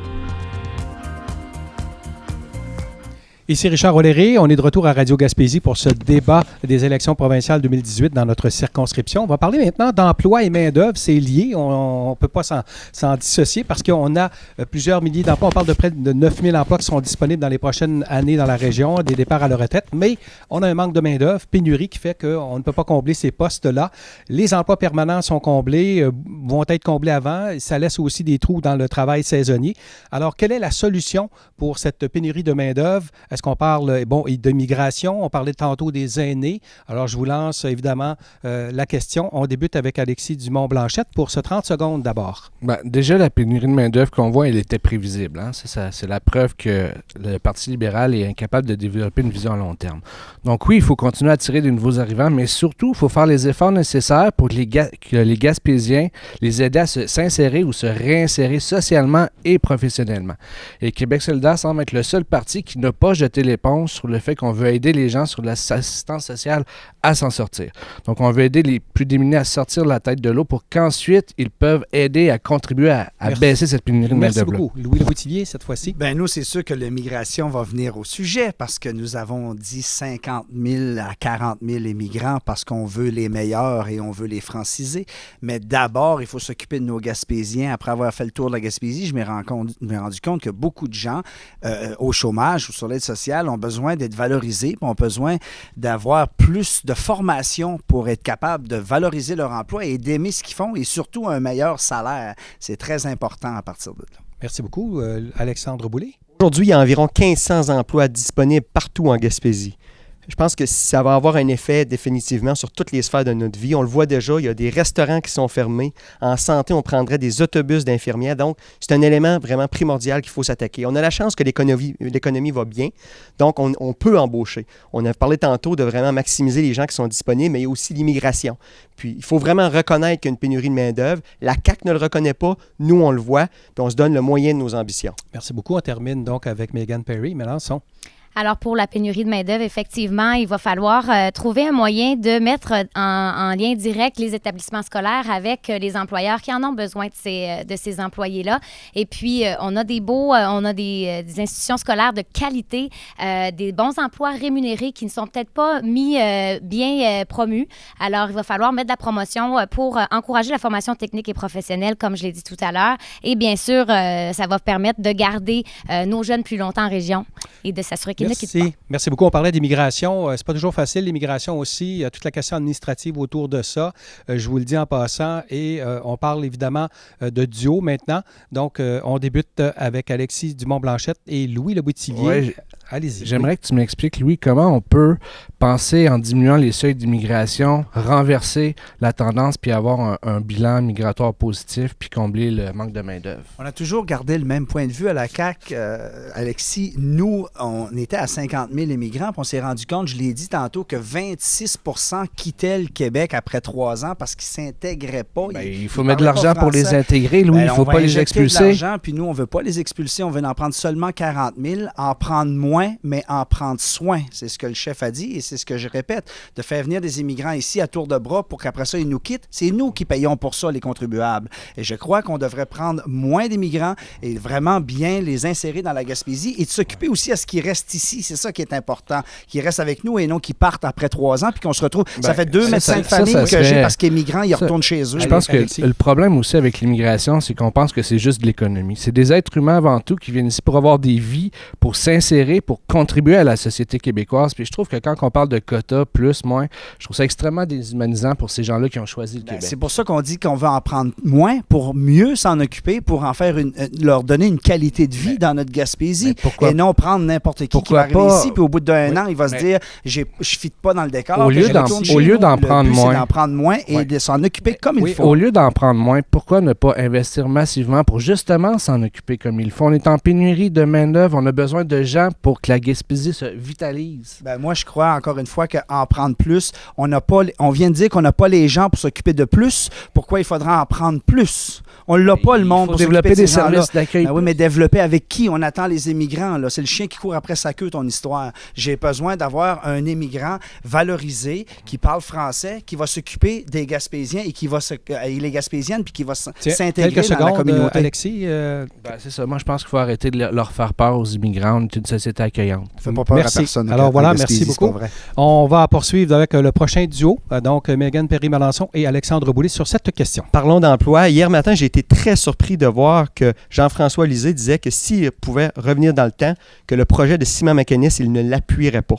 Ici Richard Olléré, on est de retour à Radio Gaspésie pour ce débat des élections provinciales 2018 dans notre circonscription. On va parler maintenant d'emploi et main-d'œuvre. C'est lié, on ne peut pas s'en dissocier parce qu'on a plusieurs milliers d'emplois. On parle de près de 9 000 emplois qui sont disponibles dans les prochaines années dans la région, des départs à la retraite, mais on a un manque de main-d'œuvre, pénurie qui fait qu'on ne peut pas combler ces postes-là. Les emplois permanents sont comblés, vont être comblés avant. Ça laisse aussi des trous dans le travail saisonnier. Alors, quelle est la solution pour cette pénurie de main-d'œuvre? Est-ce qu'on parle de migration? On parlait tantôt des aînés. Alors, je vous lance évidemment la question. On débute avec Alexis Dumont-Blanchette pour ce 30 secondes d'abord. Ben, déjà, la pénurie de main-d'œuvre qu'on voit, elle était prévisible. Hein? C'est la preuve que le Parti libéral est incapable de développer une vision à long terme. Donc oui, il faut continuer à attirer des nouveaux arrivants, mais surtout, il faut faire les efforts nécessaires pour que les Gaspésiens les aident à s'insérer ou se réinsérer socialement et professionnellement. Et Québec solidaire semble être le seul parti qui n'a pas jeté l'éponge sur le fait qu'on veut aider les gens sur l'assistance sociale à s'en sortir. Donc, on veut aider les plus démunis à sortir la tête de l'eau pour qu'ensuite, ils peuvent aider à contribuer à baisser cette pénurie de main-d'œuvre. Merci beaucoup. Louis Le Boutillier, cette fois-ci. Bien, nous, c'est sûr que l'immigration va venir au sujet parce que nous avons dit 50 000 à 40 000 immigrants parce qu'on veut les meilleurs et on veut les franciser. Mais d'abord, il faut s'occuper de nos Gaspésiens. Après avoir fait le tour de la Gaspésie, je m'ai rendu compte que beaucoup de gens au chômage ou sur l'aide sociale ont besoin d'être valorisés, ont besoin d'avoir plus de formation pour être capable de valoriser leur emploi et d'aimer ce qu'ils font et surtout un meilleur salaire. C'est très important à partir de là. Merci beaucoup. Alexandre Boulay. Aujourd'hui, il y a environ 1500 emplois disponibles partout en Gaspésie. Je pense que ça va avoir un effet définitivement sur toutes les sphères de notre vie. On le voit déjà, il y a des restaurants qui sont fermés. En santé, on prendrait des autobus d'infirmières. Donc, c'est un élément vraiment primordial qu'il faut s'attaquer. On a la chance que l'économie va bien, donc on peut embaucher. On a parlé tantôt de vraiment maximiser les gens qui sont disponibles, mais il y a aussi l'immigration. Puis, il faut vraiment reconnaître qu'il y a une pénurie de main-d'œuvre. La CAQ ne le reconnaît pas, nous, on le voit, puis on se donne le moyen de nos ambitions. Merci beaucoup. On termine donc avec Megan Perry. Mélenchon. Alors, pour la pénurie de main-d'œuvre, effectivement, il va falloir trouver un moyen de mettre en lien direct les établissements scolaires avec les employeurs qui en ont besoin de ces employés-là. Et puis, on a des institutions scolaires de qualité, des bons emplois rémunérés qui ne sont peut-être pas bien promus. Alors, il va falloir mettre de la promotion pour encourager la formation technique et professionnelle, comme je l'ai dit tout à l'heure. Et bien sûr, ça va permettre de garder nos jeunes plus longtemps en région et de s'assurer qu'ils Merci beaucoup. On parlait d'immigration. C'est pas toujours facile, l'immigration aussi. Il y a toute la question administrative autour de ça. Je vous le dis en passant. Et on parle évidemment de duo maintenant. Donc, on débute avec Alexis Dumont-Blanchette et Louis Le Boutillier. Ouais, allez-y. J'aimerais que tu m'expliques, Louis, comment on peut penser en diminuant les seuils d'immigration, renverser la tendance puis avoir un bilan migratoire positif puis combler le manque de main-d'œuvre. On a toujours gardé le même point de vue à la CAQ, Alexis. Nous, on était à 50 000 immigrants, puis on s'est rendu compte, je l'ai dit tantôt, que 26 % quittaient le Québec après 3 ans parce qu'ils ne s'intégraient pas. Il faut mettre de l'argent pour les intégrer, Louis. Il ne faut pas les expulser. De l'argent, puis nous, on ne veut pas les expulser. On veut en prendre seulement 40 000, en prendre moins, mais en prendre soin. C'est ce que le chef a dit et c'est ce que je répète. De faire venir des immigrants ici à tour de bras pour qu'après ça, ils nous quittent, c'est nous qui payons pour ça, les contribuables. Et je crois qu'on devrait prendre moins d'immigrants et vraiment bien les insérer dans la Gaspésie et de s'occuper aussi à ce qui reste ici. C'est ça qui est important, qui reste avec nous et non qui partent après 3 ans puis qu'on se retrouve. Ça fait 2 médecins de famille que j'ai parce qu'ils migrants, ils retournent chez eux. Je pense que le problème aussi avec l'immigration, c'est qu'on pense que c'est juste de l'économie. C'est des êtres humains avant tout qui viennent ici pour avoir des vies, pour s'insérer, pour contribuer à la société québécoise. Puis je trouve que quand on parle de quotas, plus, moins, je trouve ça extrêmement déshumanisant pour ces gens-là qui ont choisi le Québec. C'est pour ça qu'on dit qu'on veut en prendre moins pour mieux s'en occuper, pour en faire leur donner une qualité de vie dans notre Gaspésie et non prendre n'importe qui va arriver ici puis au bout d'un an, il va se dire je ne fit pas dans le décor. Au lieu d'en prendre moins. C'est d'en prendre moins et de s'en occuper comme il faut. Au lieu d'en prendre moins, pourquoi ne pas investir massivement pour justement s'en occuper comme il faut? On est en pénurie de main-d'œuvre, on a besoin de gens pour pour que la Gaspésie se vitalise? Ben, moi, je crois, encore une fois, qu'en prendre plus, on vient de dire qu'on n'a pas les gens pour s'occuper de plus. Pourquoi il faudra en prendre plus? On l'a pas, le monde, Il faut pour développer s'occuper de des ces gens-là. services d'accueil. Ben oui, mais développer avec qui? On attend les immigrants, là. C'est le chien qui court après sa queue, ton histoire. J'ai besoin d'avoir un immigrant valorisé, qui parle français, qui va s'occuper des Gaspésiens et les Gaspésiennes, puis qui va s'intégrer Quelques dans la secondes, communauté. Alexis. Ben, c'est ça. Moi, je pense qu'il faut arrêter de leur faire peur aux immigrants. On est une société accueillante. Fais pas peur Merci. à personne. Alors voilà, Gaspésie, merci c'est pas beaucoup. vrai. On va poursuivre avec le prochain duo, donc Mégane Perry-Melançon et Alexandre Boulay sur cette question. Parlons d'emploi. Hier matin, j'ai été très surpris de voir que Jean-François Lisée disait que s'il pouvait revenir dans le temps, que le projet de ciment mécaniste, il ne l'appuierait pas.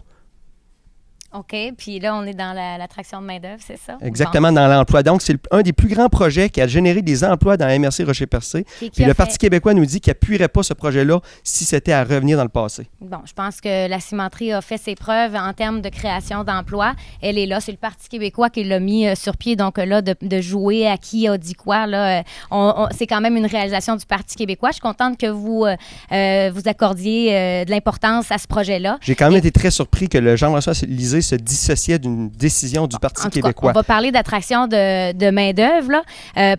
OK. Puis là, on est dans l'attraction de main-d'œuvre, c'est ça? Exactement, dans l'emploi. Donc, c'est un des plus grands projets qui a généré des emplois dans la MRC Rocher-Percé. Puis le Parti québécois nous dit qu'il n'appuierait pas ce projet-là si c'était à revenir dans le passé. Bon, je pense que la cimenterie a fait ses preuves en termes de création d'emplois. Elle est là. C'est le Parti québécois qui l'a mis sur pied. Donc là, de jouer à qui a dit quoi, là, c'est quand même une réalisation du Parti québécois. Je suis contente que vous accordiez de l'importance à ce projet-là. J'ai quand même été très surpris que le Jean-François Lisée se dissociait d'une décision du Parti québécois. On va parler d'attraction de main-d'œuvre.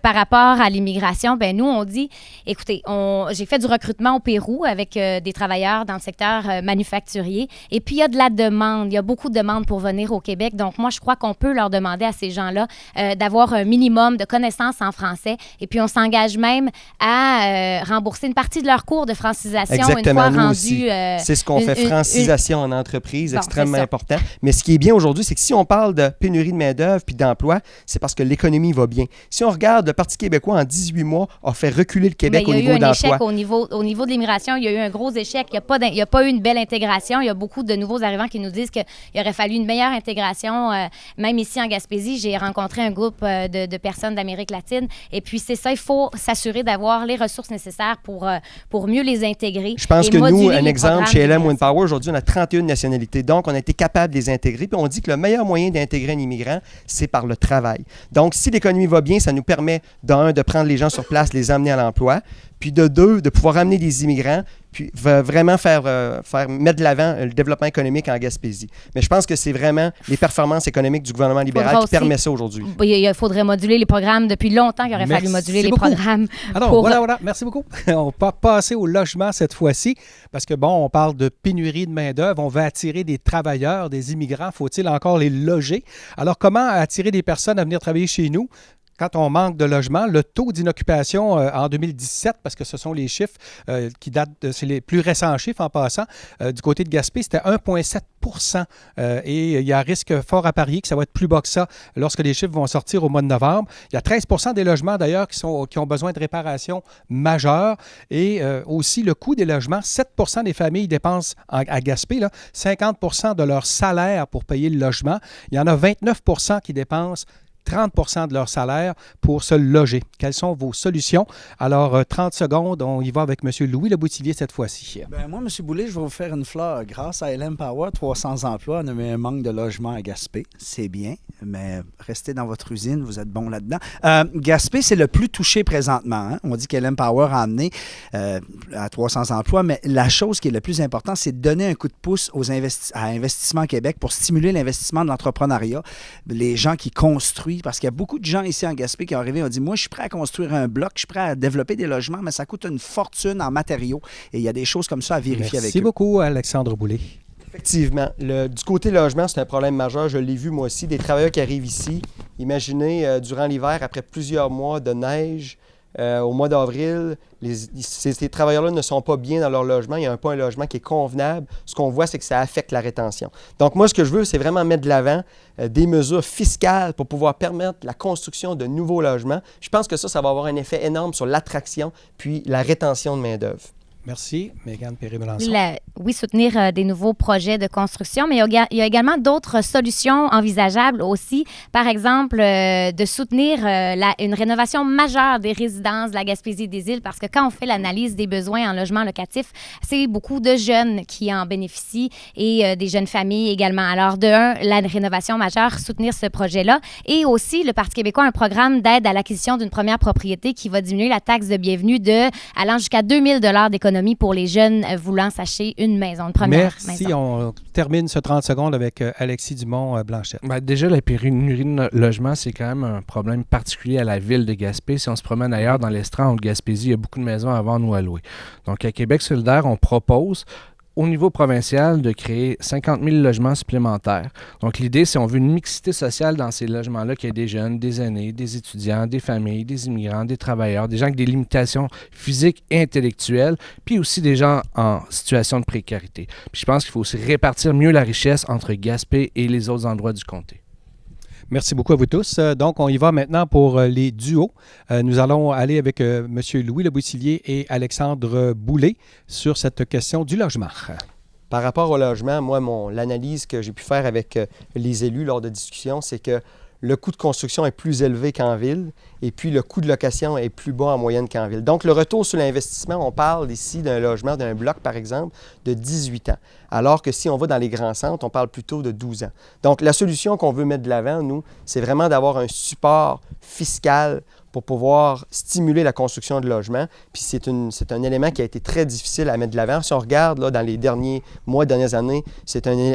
Par rapport à l'immigration, ben nous, on dit, écoutez, j'ai fait du recrutement au Pérou avec des travailleurs dans le secteur manufacturier. Et puis, il y a de la demande. Il y a beaucoup de demandes pour venir au Québec. Donc, moi, je crois qu'on peut leur demander à ces gens-là d'avoir un minimum de connaissances en français. Et puis, on s'engage même à rembourser une partie de leur cours de francisation. Exactement, une fois nous rendu, aussi. C'est ce qu'on fait, francisation en entreprise, Bon, extrêmement c'est ça. important. Mais ce qui est bien aujourd'hui, c'est que si on parle de pénurie de main-d'œuvre puis d'emploi, c'est parce que l'économie va bien. Si on regarde, le Parti québécois, en 18 mois, a fait reculer le Québec au niveau Il y a eu un d'emploi. échec au niveau de l'immigration. Il y a eu un gros échec. Il n'y a pas eu une belle intégration. Il y a beaucoup de nouveaux arrivants qui nous disent qu'il aurait fallu une meilleure intégration. Même ici en Gaspésie, j'ai rencontré un groupe de personnes d'Amérique latine. Et puis, c'est ça, il faut s'assurer d'avoir les ressources nécessaires pour mieux les intégrer. Je pense et que nous, moduler un les exemple, programmes chez LM d'immigration. Wind Power, aujourd'hui, on a 31 nationalités. Donc, on a été capable de les intégrer. Puis, on dit que le meilleur moyen d'intégrer un immigrant, c'est par le travail. Donc, si l'économie va bien, ça nous permet, d'un, de prendre les gens sur place, les amener à l'emploi, puis de deux, de pouvoir amener des immigrants, puis vraiment faire mettre de l'avant le développement économique en Gaspésie. Mais je pense que c'est vraiment les performances économiques du gouvernement libéral qui permet ça aujourd'hui. Il faudrait moduler les programmes. Depuis longtemps qu'il aurait fallu moduler les programmes. Alors, voilà. Merci beaucoup. On va passer au logement cette fois-ci, parce que, bon, on parle de pénurie de main-d'œuvre. On veut attirer des travailleurs, des immigrants. Faut-il encore les loger? Alors, comment attirer des personnes à venir travailler chez nous? Quand on manque de logement, le taux d'inoccupation en 2017, parce que ce sont les chiffres qui datent, c'est les plus récents chiffres en passant, du côté de Gaspé, c'était 1,7 et il y a un risque fort à parier que ça va être plus bas que ça lorsque les chiffres vont sortir au mois de novembre. Il y a 13 des logements d'ailleurs qui ont besoin de réparation majeure et aussi le coût des logements. 7 des familles dépensent à Gaspé 50 de leur salaire pour payer le logement. Il y en a 29 qui dépensent 30 de leur salaire pour se loger. Quelles sont vos solutions? Alors, 30 secondes, on y va avec M. Louis Leboutillier cette fois-ci. Ben moi, M. Boulay, je vais vous faire une fleur. Grâce à LM Power, 300 emplois, on a eu un manque de logement à Gaspé. C'est bien, mais restez dans votre usine, vous êtes bon là-dedans. Gaspé, c'est le plus touché présentement. On dit que LM Power a amené à 300 emplois, mais la chose qui est le plus importante, c'est de donner un coup de pouce à Investissement Québec pour stimuler l'investissement de l'entrepreneuriat. Les gens qui construisent, parce qu'il y a beaucoup de gens ici en Gaspé qui ont arrivé et ont dit « Moi, je suis prêt à construire un bloc, je suis prêt à développer des logements, mais ça coûte une fortune en matériaux. » Et il y a des choses comme ça à vérifier avec eux. Merci beaucoup, Alexandre Boulay. Effectivement. Du côté logement, c'est un problème majeur. Je l'ai vu moi aussi. Des travailleurs qui arrivent ici, imaginez, durant l'hiver, après plusieurs mois de neige, au mois d'avril, ces travailleurs-là ne sont pas bien dans leur logement. Il n'y a pas un logement qui est convenable. Ce qu'on voit, c'est que ça affecte la rétention. Donc, moi, ce que je veux, c'est vraiment mettre de l'avant des mesures fiscales pour pouvoir permettre la construction de nouveaux logements. Je pense que ça va avoir un effet énorme sur l'attraction puis la rétention de main-d'œuvre. Merci, Mégane Perry-Melançon. Oui, soutenir des nouveaux projets de construction, mais il y a également d'autres solutions envisageables aussi. Par exemple, de soutenir une rénovation majeure des résidences de la Gaspésie des Îles, parce que quand on fait l'analyse des besoins en logement locatif, c'est beaucoup de jeunes qui en bénéficient et des jeunes familles également. Alors, de un, la rénovation majeure, soutenir ce projet-là. Et aussi, le Parti québécois a un programme d'aide à l'acquisition d'une première propriété qui va diminuer la taxe de bienvenue allant jusqu'à 2 000 d'économie d'économie pour les jeunes voulant s'acheter une maison, une première Merci. maison. On termine ce 30 secondes avec Alexis Dumont-Blanchette. Ben, déjà, la pénurie de logement, c'est quand même un problème particulier à la ville de Gaspé. Si on se promène ailleurs dans l'estran ou de Gaspésie, il y a beaucoup de maisons à vendre ou à louer. Donc, à Québec solidaire, on propose au niveau provincial de créer 50 000 logements supplémentaires. Donc, l'idée, c'est qu'on veut une mixité sociale dans ces logements-là, qu'il y ait des jeunes, des aînés, des étudiants, des familles, des immigrants, des travailleurs, des gens avec des limitations physiques et intellectuelles, puis aussi des gens en situation de précarité. Puis je pense qu'il faut aussi répartir mieux la richesse entre Gaspé et les autres endroits du comté. Merci beaucoup à vous tous. Donc, on y va maintenant pour les duos. Nous allons aller avec M. Louis Leboutillier et Alexandre Boulay sur cette question du logement. Par rapport au logement, moi, l'analyse que j'ai pu faire avec les élus lors de discussions, c'est que le coût de construction est plus élevé qu'en ville et puis le coût de location est plus bas en moyenne qu'en ville. Donc, le retour sur l'investissement, on parle ici d'un logement, d'un bloc, par exemple, de 18 ans. Alors que si on va dans les grands centres, on parle plutôt de 12 ans. Donc, la solution qu'on veut mettre de l'avant, nous, c'est vraiment d'avoir un support fiscal pour pouvoir stimuler la construction de logements. Puis c'est un élément qui a été très difficile à mettre de l'avant. Si on regarde là, dans les derniers mois, dernières années,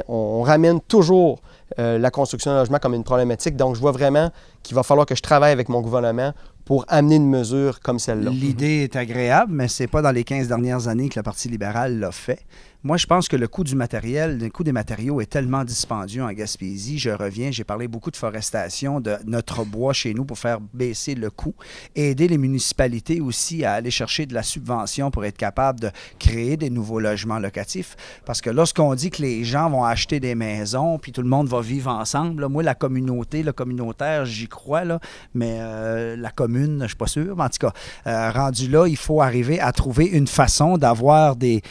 on ramène toujours la construction de logements comme une problématique. Donc, je vois vraiment qu'il va falloir que je travaille avec mon gouvernement pour amener une mesure comme celle-là. L'idée est agréable, mais ce n'est pas dans les 15 dernières années que le Parti libéral l'a fait. Moi, je pense que le coût du matériel, le coût des matériaux est tellement dispendieux en Gaspésie. Je reviens, j'ai parlé beaucoup de forestation, de notre bois chez nous pour faire baisser le coût et aider les municipalités aussi à aller chercher de la subvention pour être capable de créer des nouveaux logements locatifs. Parce que lorsqu'on dit que les gens vont acheter des maisons puis tout le monde va vivre ensemble, là, moi, la communauté, le communautaire, j'y crois, là, mais la commune, je ne suis pas sûr. Mais en tout cas, rendu là, il faut arriver à trouver une façon d'avoir des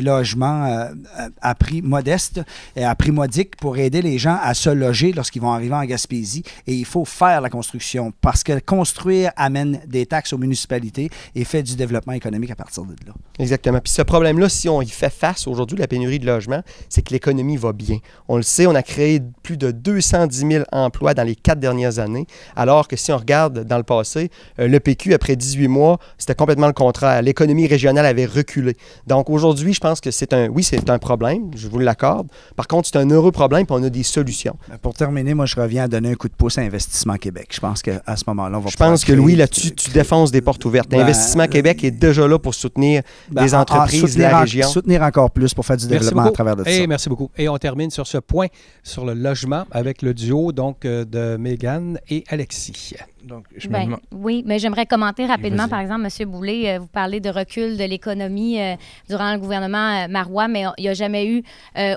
logements à prix modeste et à prix modique pour aider les gens à se loger lorsqu'ils vont arriver en Gaspésie. Et il faut faire la construction parce que construire amène des taxes aux municipalités et fait du développement économique à partir de là. Exactement. Puis ce problème-là, si on y fait face aujourd'hui, la pénurie de logements, c'est que l'économie va bien. On le sait, on a créé plus de 210 000 emplois dans les 4 dernières années, alors que si on regarde dans le passé, le PQ, après 18 mois, c'était complètement le contraire. L'économie régionale avait reculé. Donc aujourd'hui, je pense que c'est un problème, je vous l'accorde. Par contre, c'est un heureux problème, puis on a des solutions. Pour terminer, moi, je reviens à donner un coup de pouce à Investissement Québec. Je pense qu'à ce moment-là, on va Je pense que, Louis, là-dessus, tu défonces des portes ouvertes. Investissement Québec est déjà là pour soutenir les entreprises de la région. Soutenir encore plus pour faire du développement à travers de ça. Merci beaucoup. Et on termine sur ce point, sur le logement, avec le duo donc, de Mégane et Alexis. Donc, oui, mais j'aimerais commenter rapidement, Vas-y. par exemple, M. Boulay, vous parlez de recul de l'économie durant le gouvernement Marois, mais il n'y a jamais eu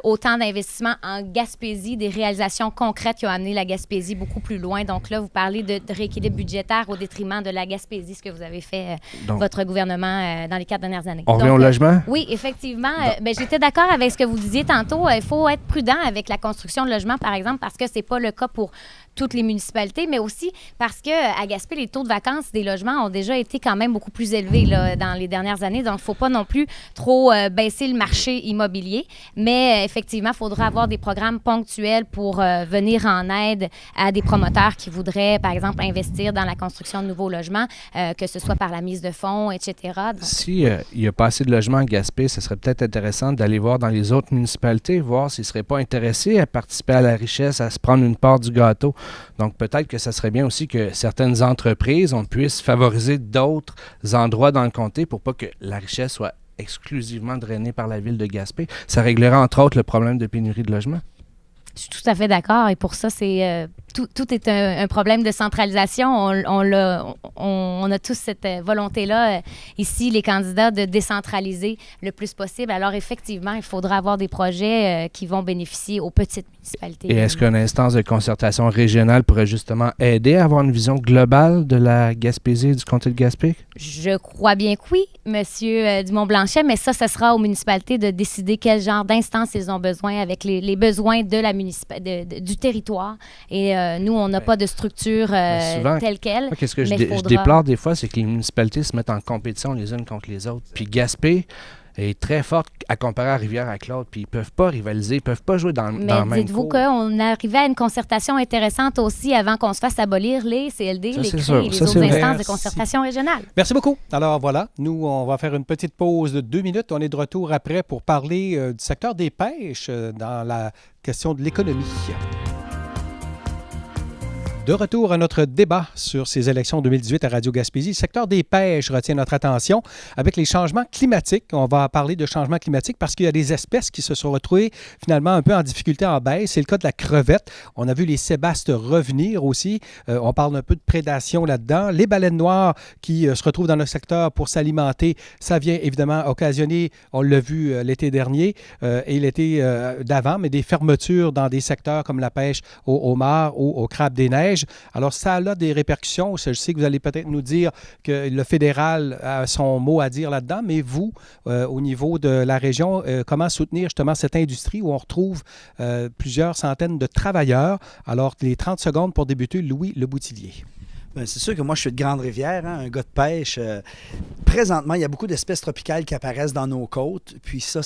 autant d'investissements en Gaspésie, des réalisations concrètes qui ont amené la Gaspésie beaucoup plus loin. Donc là, vous parlez de rééquilibre budgétaire au détriment de la Gaspésie, ce que vous avez fait, votre gouvernement, dans les 4 dernières années. On revient au logement? Oui, effectivement. J'étais d'accord avec ce que vous disiez tantôt. Il faut être prudent avec la construction de logements, par exemple, parce que ce n'est pas le cas pour toutes les municipalités, mais aussi parce qu'à Gaspé, les taux de vacances des logements ont déjà été quand même beaucoup plus élevés là, dans les dernières années. Donc, il ne faut pas non plus trop baisser le marché immobilier. Mais effectivement, il faudra avoir des programmes ponctuels pour venir en aide à des promoteurs qui voudraient, par exemple, investir dans la construction de nouveaux logements, que ce soit par la mise de fonds, etc. Donc, si il n'y a pas assez de logements à Gaspé, ce serait peut-être intéressant d'aller voir dans les autres municipalités, voir s'ils ne seraient pas intéressés à participer à la richesse, à se prendre une part du gâteau. Donc, peut-être que ça serait bien aussi que certaines entreprises, on puisse favoriser d'autres endroits dans le comté pour pas que la richesse soit exclusivement drainée par la ville de Gaspé. Ça réglerait, entre autres, le problème de pénurie de logement. je suis tout à fait d'accord. Et pour ça, c'est tout est un problème de centralisation. On a tous cette volonté-là, ici, les candidats, de décentraliser le plus possible. Alors, effectivement, il faudra avoir des projets qui vont bénéficier aux petites municipalités. Et est-ce qu'une instance de concertation régionale pourrait justement aider à avoir une vision globale de la Gaspésie et du comté de Gaspé? Je crois bien que oui, M. Dumont-Blanchet, mais ça, ce sera aux municipalités de décider quel genre d'instance ils ont besoin avec les besoins de la du territoire. Et nous, on n'a pas de structure telle qu'elle. Qu'est-ce que je déplore des fois, c'est que les municipalités se mettent en compétition les unes contre les autres. Puis Gaspé, est très forte à comparer à Rivière-à-Claude, puis ils peuvent pas rivaliser, ils peuvent pas jouer dans le même dites-vous cours. qu'on arrivait à une concertation intéressante aussi avant qu'on se fasse abolir les CLD, Ça, les c'est CRI sûr. et les Ça, autres c'est vrai. instances de Merci. concertation régionale. Merci beaucoup. Alors voilà, nous, on va faire une petite pause de 2 minutes. On est de retour après pour parler du secteur des pêches dans la question de l'économie. De retour à notre débat sur ces élections 2018 à Radio Gaspésie, le secteur des pêches retient notre attention avec les changements climatiques. On va parler de changements climatiques parce qu'il y a des espèces qui se sont retrouvées finalement un peu en difficulté en baisse. C'est le cas de la crevette. On a vu les sébastes revenir aussi. On parle un peu de prédation là-dedans. Les baleines noires qui se retrouvent dans le secteur pour s'alimenter, ça vient évidemment occasionner, on l'a vu l'été dernier et l'été d'avant, mais des fermetures dans des secteurs comme la pêche au homard ou au crabe des neiges. Alors, ça a des répercussions. Je sais que vous allez peut-être nous dire que le fédéral a son mot à dire là-dedans, mais vous, au niveau de la région, comment soutenir justement cette industrie où on retrouve plusieurs centaines de travailleurs? Alors, les 30 secondes pour débuter, Louis Leboutillier. Bien, c'est sûr que moi, je suis de Grande-Rivière, un gars de pêche. Présentement, il y a beaucoup d'espèces tropicales qui apparaissent dans nos côtes. Puis ça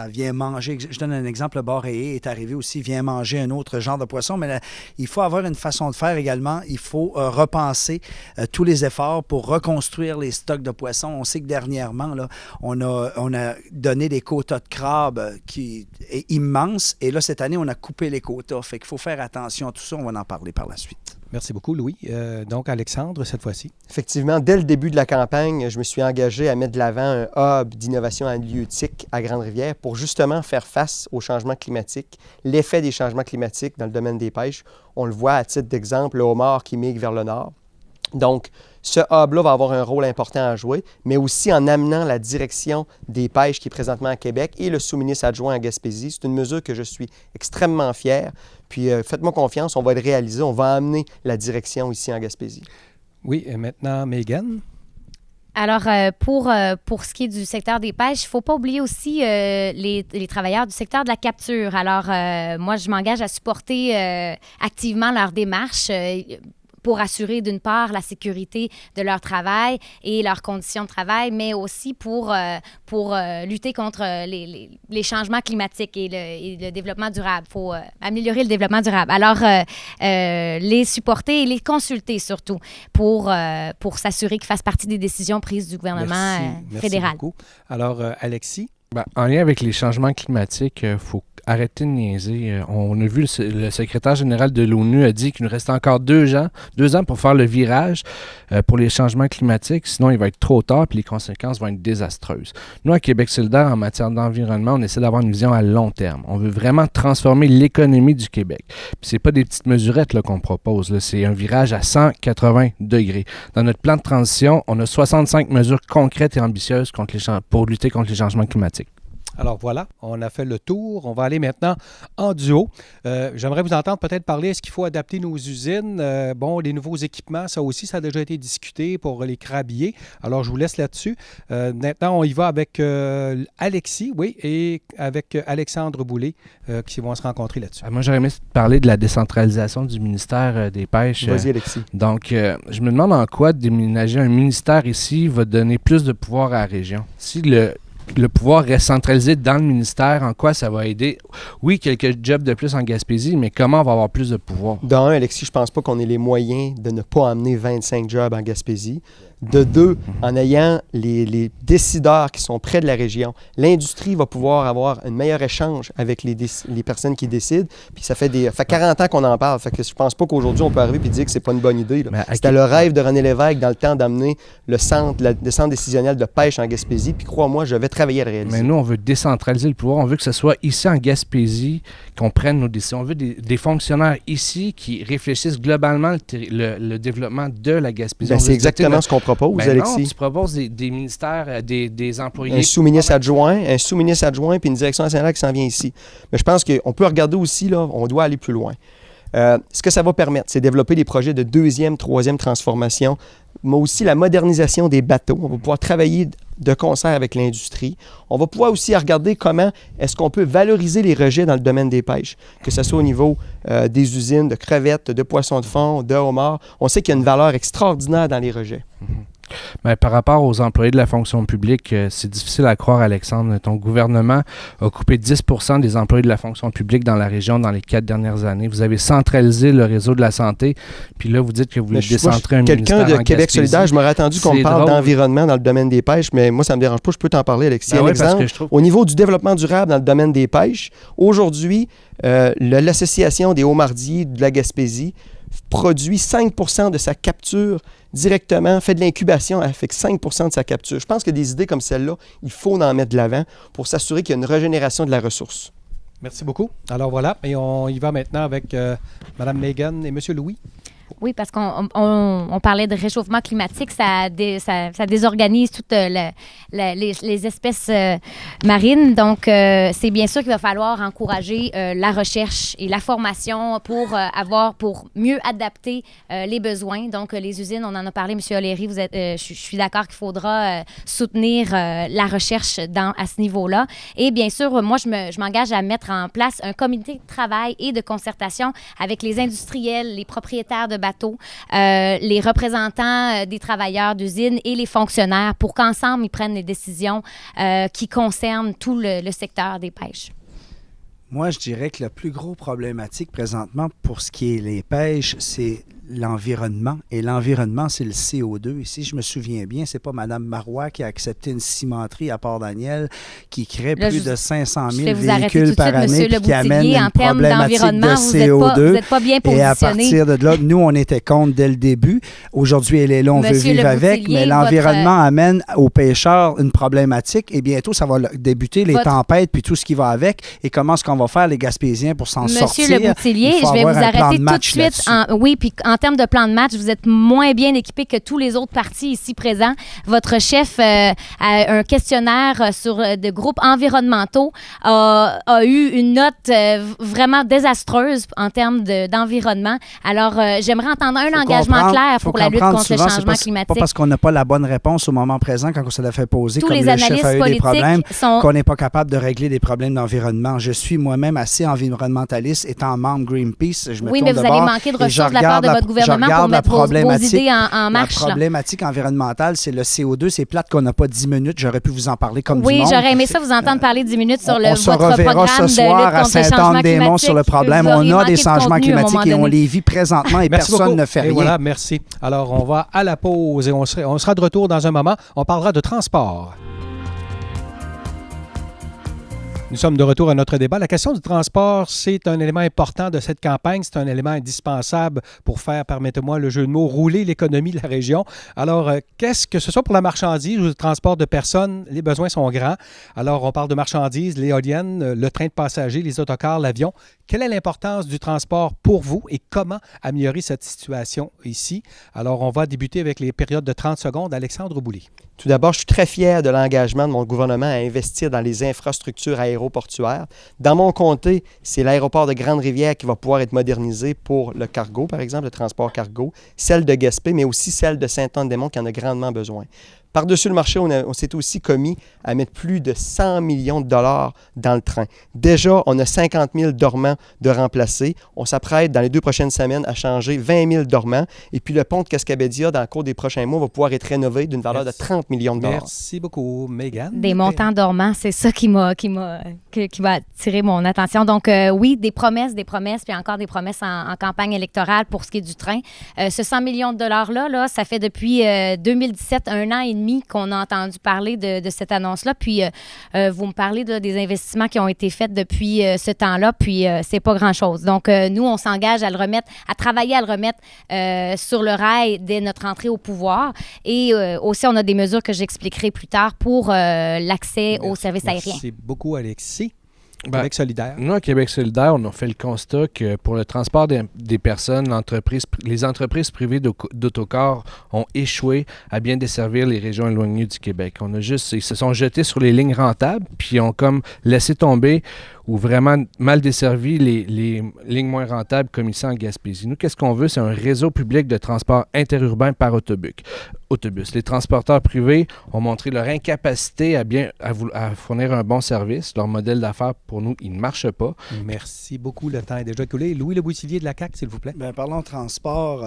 vient manger. Je donne un exemple, le boréé est arrivé aussi, vient manger un autre genre de poisson. Mais là, il faut avoir une façon de faire également. Il faut repenser tous les efforts pour reconstruire les stocks de poissons. On sait que dernièrement, là, on a donné des quotas de crabes qui est immense. Et là, cette année, on a coupé les quotas. Fait qu'il faut faire attention à tout ça. On va en parler par la suite. Merci beaucoup, Louis. Donc, Alexandre, cette fois-ci. Effectivement, dès le début de la campagne, je me suis engagé à mettre de l'avant un hub d'innovation halieutique à Grande-Rivière pour justement faire face aux changements climatiques, l'effet des changements climatiques dans le domaine des pêches. On le voit à titre d'exemple, le homard qui migre vers le nord. Donc, ce hub-là va avoir un rôle important à jouer, mais aussi en amenant la direction des pêches qui est présentement à Québec et le sous-ministre adjoint à Gaspésie. C'est une mesure que je suis extrêmement fier. Puis faites-moi confiance, on va le réaliser, on va amener la direction ici en Gaspésie. Oui, et maintenant, Megan. Alors, pour ce qui est du secteur des pêches, il ne faut pas oublier aussi les travailleurs du secteur de la capture. Alors, moi, je m'engage à supporter activement leur démarche pour assurer d'une part la sécurité de leur travail et leurs conditions de travail, mais aussi pour lutter contre les changements climatiques et le développement durable. Il faut améliorer le développement durable. Alors, les supporter et les consulter surtout pour s'assurer qu'ils fassent partie des décisions prises du gouvernement fédéral. Merci beaucoup. Alors, Alexis? Ben, en lien avec les changements climatiques, il faut arrêter de niaiser. On a vu le secrétaire général de l'ONU a dit qu'il nous restait encore 2 ans pour faire le virage pour les changements climatiques. Sinon, il va être trop tard et les conséquences vont être désastreuses. Nous, à Québec solidaire, en matière d'environnement, on essaie d'avoir une vision à long terme. On veut vraiment transformer l'économie du Québec. Puis c'est pas des petites mesurettes là, qu'on propose. Là. C'est un virage à 180 degrés. Dans notre plan de transition, on a 65 mesures concrètes et ambitieuses pour lutter contre les changements climatiques. Alors voilà, on a fait le tour. On va aller maintenant en duo. J'aimerais vous entendre peut-être parler, est-ce qu'il faut adapter nos usines? Les nouveaux équipements, ça aussi, ça a déjà été discuté pour les crabiers. Alors, je vous laisse là-dessus. Maintenant, on y va avec Alexis, oui, et avec Alexandre Boulay qui vont se rencontrer là-dessus. Moi, j'aurais aimé parler de la décentralisation du ministère des Pêches. Vas-y, Alexis. Donc, je me demande en quoi déménager un ministère ici va donner plus de pouvoir à la région. Si le pouvoir reste centralisé dans le ministère, en quoi ça va aider? Oui, quelques jobs de plus en Gaspésie, mais comment on va avoir plus de pouvoir? De un, Alexis, je pense pas qu'on ait les moyens de ne pas amener 25 jobs en Gaspésie. De deux, en ayant les décideurs qui sont près de la région, l'industrie va pouvoir avoir un meilleur échange avec les personnes qui décident. Puis ça fait 40 ans qu'on en parle. Fait que je pense pas qu'aujourd'hui, on peut arriver et dire que c'est pas une bonne idée. C'était le rêve de René Lévesque dans le temps d'amener le centre décisionnel de pêche en Gaspésie. Puis crois-moi, je vais travailler à le réaliser. Mais nous, on veut décentraliser le pouvoir. On veut que ce soit ici en Gaspésie qu'on prenne nos décisions. On veut des fonctionnaires ici qui réfléchissent globalement le développement de la Gaspésie. C'est exactement ce qu'on propose, Alexis. Non, tu proposes des ministères, des employés. Un sous-ministre adjoint puis une direction nationale qui s'en vient ici. Mais je pense qu'on peut regarder aussi, là, on doit aller plus loin. Ce que ça va permettre, c'est développer des projets de 2e, 3e transformation, mais aussi la modernisation des bateaux. On va pouvoir travailler de concert avec l'industrie. On va pouvoir aussi regarder comment est-ce qu'on peut valoriser les rejets dans le domaine des pêches, que ce soit au niveau des usines de crevettes, de poissons de fond, de homards. On sait qu'il y a une valeur extraordinaire dans les rejets. Ben, par rapport aux employés de la fonction publique, c'est difficile à croire, Alexandre. Ton gouvernement a coupé 10% des employés de la fonction publique dans la région dans les 4 dernières années. Vous avez centralisé le réseau de la santé, puis là, vous dites que vous voulez décentrer un ministère quelqu'un de en Québec Gaspésie. solidaire, je m'aurais attendu qu'on C'est parle drôle. d'environnement dans le domaine des pêches, mais moi, ça ne me dérange pas. Je peux t'en parler, Alexis. Ben Un ouais, parce exemple, que je trouve au niveau du développement durable dans le domaine des pêches, aujourd'hui, l'Association des hauts-mardiers de la Gaspésie produit 5% de sa capture directement, fait de l'incubation avec 5% de sa capture. Je pense que des idées comme celle-là, il faut en mettre de l'avant pour s'assurer qu'il y a une régénération de la ressource. Merci beaucoup. Alors voilà, et on y va maintenant avec Mme Megan et M. Louis. Oui, parce qu'on parlait de réchauffement climatique, ça désorganise toutes les espèces marines. Donc, c'est bien sûr qu'il va falloir encourager la recherche et la formation pour mieux adapter les besoins. Donc, les usines, on en a parlé, M. O'Leary, je suis d'accord qu'il faudra soutenir la recherche à ce niveau-là. Et bien sûr, moi, je m'engage à mettre en place un comité de travail et de concertation avec les industriels, les propriétaires de bateaux, les représentants des travailleurs d'usines et les fonctionnaires pour qu'ensemble, ils prennent les décisions qui concernent tout le secteur des pêches. Moi, je dirais que la plus grosse problématique présentement pour ce qui est les pêches, c'est l'environnement. Et l'environnement, c'est le CO2. Et si je me souviens bien, c'est pas Mme Marois qui a accepté une cimenterie à Port-Daniel qui crée plus de 500 000 véhicules par année et qui amène une problématique de CO2. Vous n'êtes pas bien positionné. Et à partir de là, nous, on était contre dès le début. Aujourd'hui, elle est là, on veut vivre avec. Mais l'environnement amène aux pêcheurs une problématique. Et bientôt, ça va débuter les tempêtes puis tout ce qui va avec. Et comment est-ce qu'on va faire, les Gaspésiens, pour s'en sortir? Monsieur Le Boutillier, je vais vous arrêter tout de suite. Oui, puis en termes de plan de match, vous êtes moins bien équipé que tous les autres partis ici présents. Votre chef a un questionnaire de groupes environnementaux, a eu une note vraiment désastreuse en termes d'environnement. Alors, j'aimerais entendre un engagement clair pour la lutte contre le changement climatique. Pas parce qu'on n'a pas la bonne réponse au moment présent quand on se l'a fait poser, tous comme les le chef a eu des problèmes, qu'on n'est pas capable de régler des problèmes d'environnement. Je suis moi-même assez environnementaliste, étant membre Greenpeace. Je me oui, mais vous allez manquer de ressources de la part de votre gouvernement pour mettre vos idées en marche. La problématique environnementale, c'est le CO2. C'est plate qu'on n'a pas 10 minutes. J'aurais pu vous en parler comme du monde. Oui, j'aurais aimé ça vous entendre parler 10 minutes sur votre programme ce soir à Saint-Anne-des-Monts sur le problème. On a des changements climatiques et on les vit présentement et personne ne fait rien. Et voilà, merci. Alors, on va à la pause et on sera de retour dans un moment. On parlera de transport. Nous sommes de retour à notre débat. La question du transport, c'est un élément important de cette campagne. C'est un élément indispensable pour faire, permettez-moi le jeu de mots, rouler l'économie de la région. Alors, qu'est-ce que ce soit pour la marchandise ou le transport de personnes, les besoins sont grands. Alors, on parle de marchandises, l'éolienne, le train de passagers, les autocars, l'avion. Quelle est l'importance du transport pour vous et comment améliorer cette situation ici? Alors, on va débuter avec les périodes de 30 secondes. Alexandre Boulay. Tout d'abord, je suis très fier de l'engagement de mon gouvernement à investir dans les infrastructures aéroportuaires. Dans mon comté, c'est l'aéroport de Grande-Rivière qui va pouvoir être modernisé pour le cargo, par exemple, le transport cargo, celle de Gaspé, mais aussi celle de Saint-Anne-des-Monts qui en a grandement besoin. Par-dessus le marché, on s'est aussi commis à mettre plus de 100 millions de dollars dans le train. Déjà, on a 50 000 dormants de remplacer. On s'apprête dans les 2 prochaines semaines à changer 20 000 dormants. Et puis le pont de Cascabédia, dans le cours des prochains mois, va pouvoir être rénové d'une valeur de 30 millions de dollars. Merci beaucoup, Mégane. Des montants dormants, c'est ça qui va attirer mon attention. Donc, oui, des promesses, puis encore des promesses en campagne électorale pour ce qui est du train. Ce 100 millions de dollars-là, ça fait depuis 2017, 1 an et demi qu'on a entendu parler de cette annonce-là. Puis, vous me parlez des investissements qui ont été faits depuis ce temps-là, puis c'est pas grand-chose. Donc, nous, on s'engage à travailler à le remettre sur le rail dès notre entrée au pouvoir. Et aussi, on a des mesures que j'expliquerai plus tard pour l'accès aux services aériens. Merci beaucoup, Alexis. Québec solidaire. Nous, à Québec solidaire, on a fait le constat que pour le transport des personnes, les entreprises privées d'autocars ont échoué à bien desservir les régions éloignées du Québec. Ils se sont jetés sur les lignes rentables, puis ont comme laissé tomber ou vraiment mal desservi les lignes moins rentables comme ici en Gaspésie. Nous, qu'est-ce qu'on veut? C'est un réseau public de transport interurbain par autobus. Les transporteurs privés ont montré leur incapacité à fournir un bon service. Leur modèle d'affaires, pour nous, il ne marche pas. Merci beaucoup. Le temps est déjà écoulé. Louis Le Boutillier de la CAQ, s'il vous plaît. Bien, parlons de transport.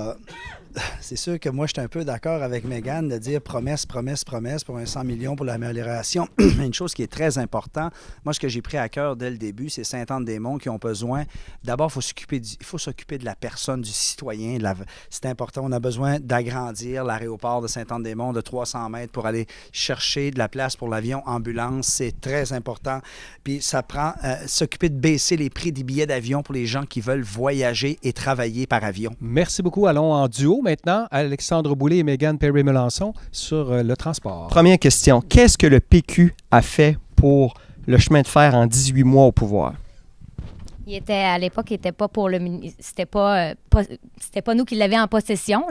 c'est sûr que moi, je suis un peu d'accord avec Mégane de dire promesse, promesse, promesse pour un 100 millions pour l'amélioration. Une chose qui est très importante, moi, ce que j'ai pris à cœur dès le début, c'est Sainte-Anne-des-Monts qui ont besoin. D'abord, il faut s'occuper de la personne, du citoyen. C'est important. On a besoin d'agrandir l'aéroport de Sainte-Anne-des-Monts de 300 mètres pour aller chercher de la place pour l'avion ambulance. C'est très important. Puis, ça prend s'occuper de baisser les prix des billets d'avion pour les gens qui veulent voyager et travailler par avion. Merci beaucoup. Allons en duo maintenant. Alexandre Boulay et Mégane Perry-Melançon sur le transport. Première question. Qu'est-ce que le PQ a fait pour le chemin de fer en 18 mois au pouvoir? À l'époque, il était pas pour le c'était pas nous qui l'avions en possession.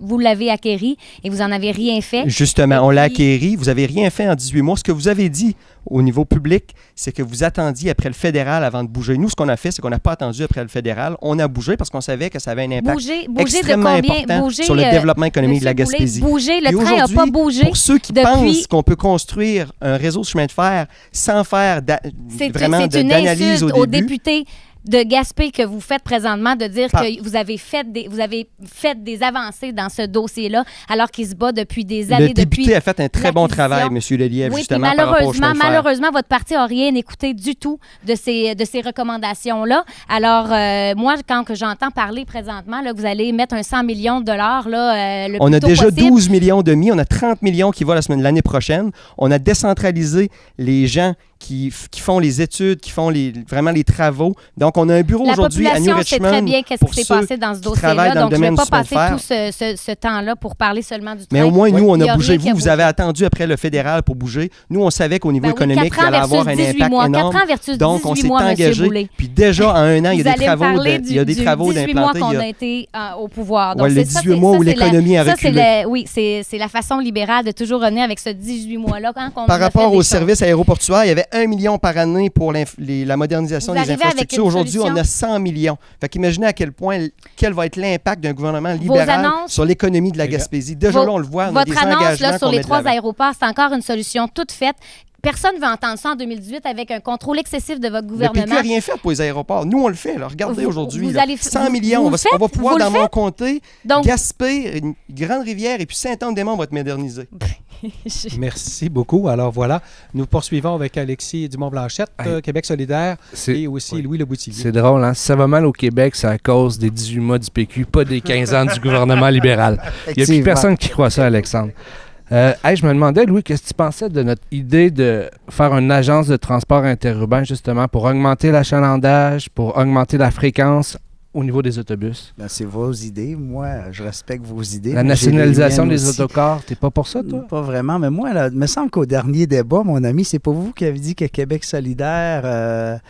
Vous l'avez acquéri et vous en avez rien fait. Justement, on l'a acquéri. Vous n'avez rien fait en 18 mois. Ce que vous avez dit au niveau public, c'est que vous attendiez après le fédéral avant de bouger. Nous, ce qu'on a fait, c'est qu'on n'a pas attendu après le fédéral. On a bougé parce qu'on savait que ça avait un impact extrêmement important sur le développement économique de la Gaspésie. Le train n'a pas bougé. Pour ceux qui pensent qu'on peut construire un réseau de chemin de fer sans faire vraiment d'analyse au début, de Gaspé que vous faites présentement, de dire que vous avez fait des avancées dans ce dossier-là, alors qu'il se bat depuis des années. Le député a fait un très bon travail, M. Lelièvre, oui, justement, par rapport au chemin de fer. Malheureusement, votre parti n'a rien écouté du tout de ces recommandations-là. Alors, moi, quand j'entends parler présentement, là, que vous allez mettre un 100 millions de dollars le plus tôt possible. On a déjà 12 millions de mis. On a 30 millions qui vont l'année prochaine. On a décentralisé les gens qui font les études, qui font vraiment les travaux. Donc, on a un bureau aujourd'hui à New Richmond. La population sait très bien qu'est-ce qui s'est passé dans ce dossier-là. Donc, je ne vais pas passer tout ce temps-là pour parler seulement du train. Mais au moins, nous, on a bougé. Vous avez attendu après le fédéral pour bouger. Nous, on savait qu'au niveau économique, il allait avoir un impact énorme. 4 ans versus 18 mois, donc, on s'est engagé. Puis déjà, en un an, il y a des travaux d'implanter. 18 mois qu'on a été au pouvoir. Donc, les 18 mois où l'économie a reculé. Oui, c'est la façon libérale de toujours revenir avec ce 18 mois-là. Par rapport aux services aéroportuaires, il y avait 1 million par année pour la modernisation des infrastructures. Aujourd'hui, on a 100 millions. Fait qu'imaginez à quel va être l'impact d'un gouvernement libéral sur l'économie de la Gaspésie. Déjà là, on le voit, on a des engagements. Votre annonce là, sur les 3 aéroports, c'est encore une solution toute faite. Personne ne veut entendre ça en 2018 avec un contrôle excessif de votre gouvernement. Le PQ n'a rien fait pour les aéroports. Nous, on le fait. Là. Regardez aujourd'hui. 100 millions. On va pouvoir, dans mon comté, Gaspé, une grande rivière et puis Sainte-Anne-des-Monts va être modernisé. Merci beaucoup. Alors voilà, nous poursuivons avec Alexis Dumont-Blanchette, Québec solidaire, et aussi Louis Leboutillier. C'est drôle, hein? Si ça va mal au Québec, c'est à cause des 18 mois du PQ, pas des 15 ans du gouvernement libéral. Il n'y a plus personne qui croit ça, Alexandre. Je me demandais, Louis, qu'est-ce que tu pensais de notre idée de faire une agence de transport interurbain, justement, pour augmenter l'achalandage, pour augmenter la fréquence au niveau des autobus? Ben, c'est vos idées. Moi, je respecte vos idées. La nationalisation des autocars, t'es pas pour ça, toi? Pas vraiment, mais moi, il me semble qu'au dernier débat, mon ami, c'est pas vous qui avez dit que Québec solidaire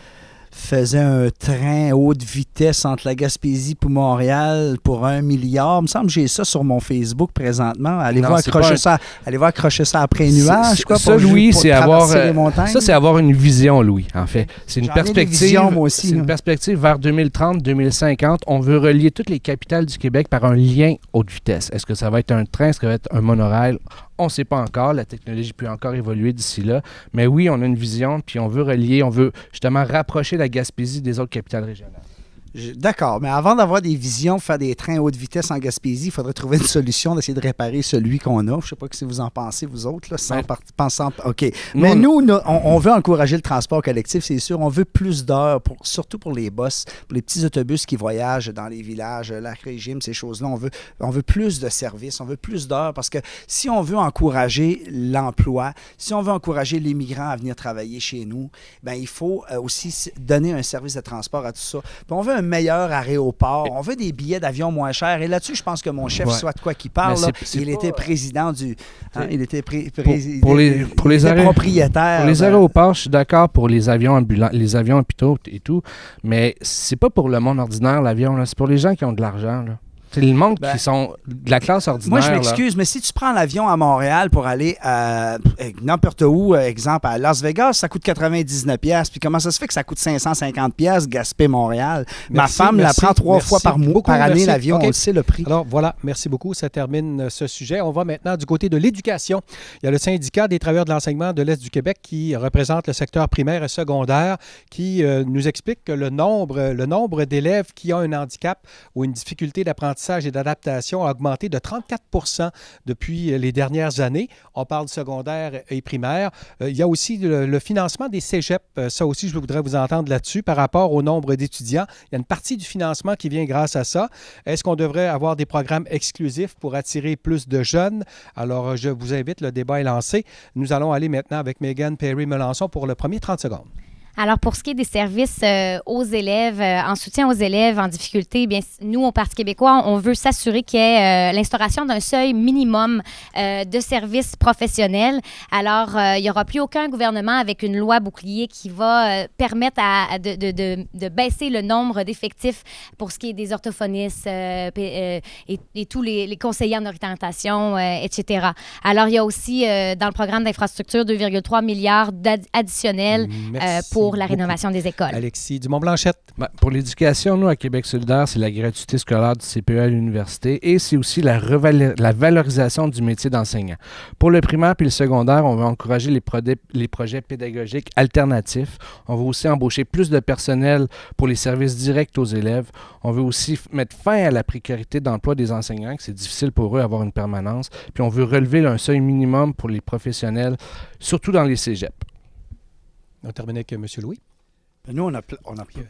faisait un train haute vitesse entre la Gaspésie et Montréal pour 1 milliard. Il me semble que j'ai ça sur mon Facebook présentement. Allez voir accrocher ça après nuage. Ça, Louis, c'est avoir une vision, Louis, en fait. C'est une perspective. Moi aussi, c'est une perspective vers 2030, 2050. On veut relier toutes les capitales du Québec par un lien haute vitesse. Est-ce que ça va être un train? Est-ce que ça va être un monorail? On ne sait pas encore. La technologie peut encore évoluer d'ici là. Mais oui, on a une vision, puis on veut relier, on veut justement rapprocher la Gaspésie des autres capitales régionales. D'accord, mais avant d'avoir des visions, faire des trains haute vitesse en Gaspésie, il faudrait trouver une solution d'essayer de réparer celui qu'on a. Je ne sais pas ce que vous en pensez, vous autres, là, pensant... OK. Mais nous, on veut encourager le transport collectif, c'est sûr. On veut plus d'heures, surtout pour les bus, pour les petits autobus qui voyagent dans les villages, Lac-Régime, ces choses-là. On veut plus de services, on veut plus d'heures, parce que si on veut encourager l'emploi, si on veut encourager les migrants à venir travailler chez nous, ben il faut aussi donner un service de transport à tout ça. Puis on veut un meilleur aéroport. On veut des billets d'avion moins chers. Et là-dessus, je pense que mon chef, soit de quoi qu'il parle, il était président du... il était propriétaire. Pour les aéroports, je suis d'accord pour les avions ambulants, les avions hôpitaux et tout, mais c'est pas pour le monde ordinaire, l'avion. Là. C'est pour les gens qui ont de l'argent. Là. C'est le monde qui sont de la classe ordinaire. Moi, je m'excuse, mais si tu prends l'avion à Montréal pour aller à n'importe où, exemple à Las Vegas, ça coûte 99$. Puis comment ça se fait que ça coûte 550$, Gaspé-Montréal? Ma femme la prend 3 fois par année, l'avion. On le sait, le prix. Alors voilà, merci beaucoup. Ça termine ce sujet. On va maintenant du côté de l'éducation. Il y a le syndicat des travailleurs de l'enseignement de l'Est du Québec qui représente le secteur primaire et secondaire qui nous explique que le nombre d'élèves qui ont un handicap ou une difficulté d'apprentissage d'apprentissage et d'adaptation a augmenté de 34 depuis les dernières années. On parle secondaire et primaire. Il y a aussi le financement des cégeps. Ça aussi, je voudrais vous entendre là-dessus par rapport au nombre d'étudiants. Il y a une partie du financement qui vient grâce à ça. Est-ce qu'on devrait avoir des programmes exclusifs pour attirer plus de jeunes? Alors, je vous invite, le débat est lancé. Nous allons aller maintenant avec Megan Perry-Melançon pour le premier 30 secondes. Alors, pour ce qui est des services aux élèves, en soutien aux élèves en difficulté, bien, nous, au Parti québécois, on veut s'assurer qu'il y ait l'instauration d'un seuil minimum de services professionnels. Alors, il n'y aura plus aucun gouvernement avec une loi bouclier qui va permettre de baisser le nombre d'effectifs pour ce qui est des orthophonistes et tous les conseillers en orientation, etc. Alors, il y a aussi, dans le programme d'infrastructure, 2,3 milliards additionnels pour la rénovation des écoles. Alexis Dumont-Blanchette. Ben, pour l'éducation, nous, à Québec solidaire, c'est la gratuité scolaire du CPE à l'université et c'est aussi la valorisation du métier d'enseignant. Pour le primaire puis le secondaire, on veut encourager les projets pédagogiques alternatifs. On veut aussi embaucher plus de personnel pour les services directs aux élèves. On veut aussi mettre fin à la précarité d'emploi des enseignants, que c'est difficile pour eux d'avoir une permanence. Puis on veut relever un seuil minimum pour les professionnels, surtout dans les cégeps. On termine avec M. Louis. Nous, on a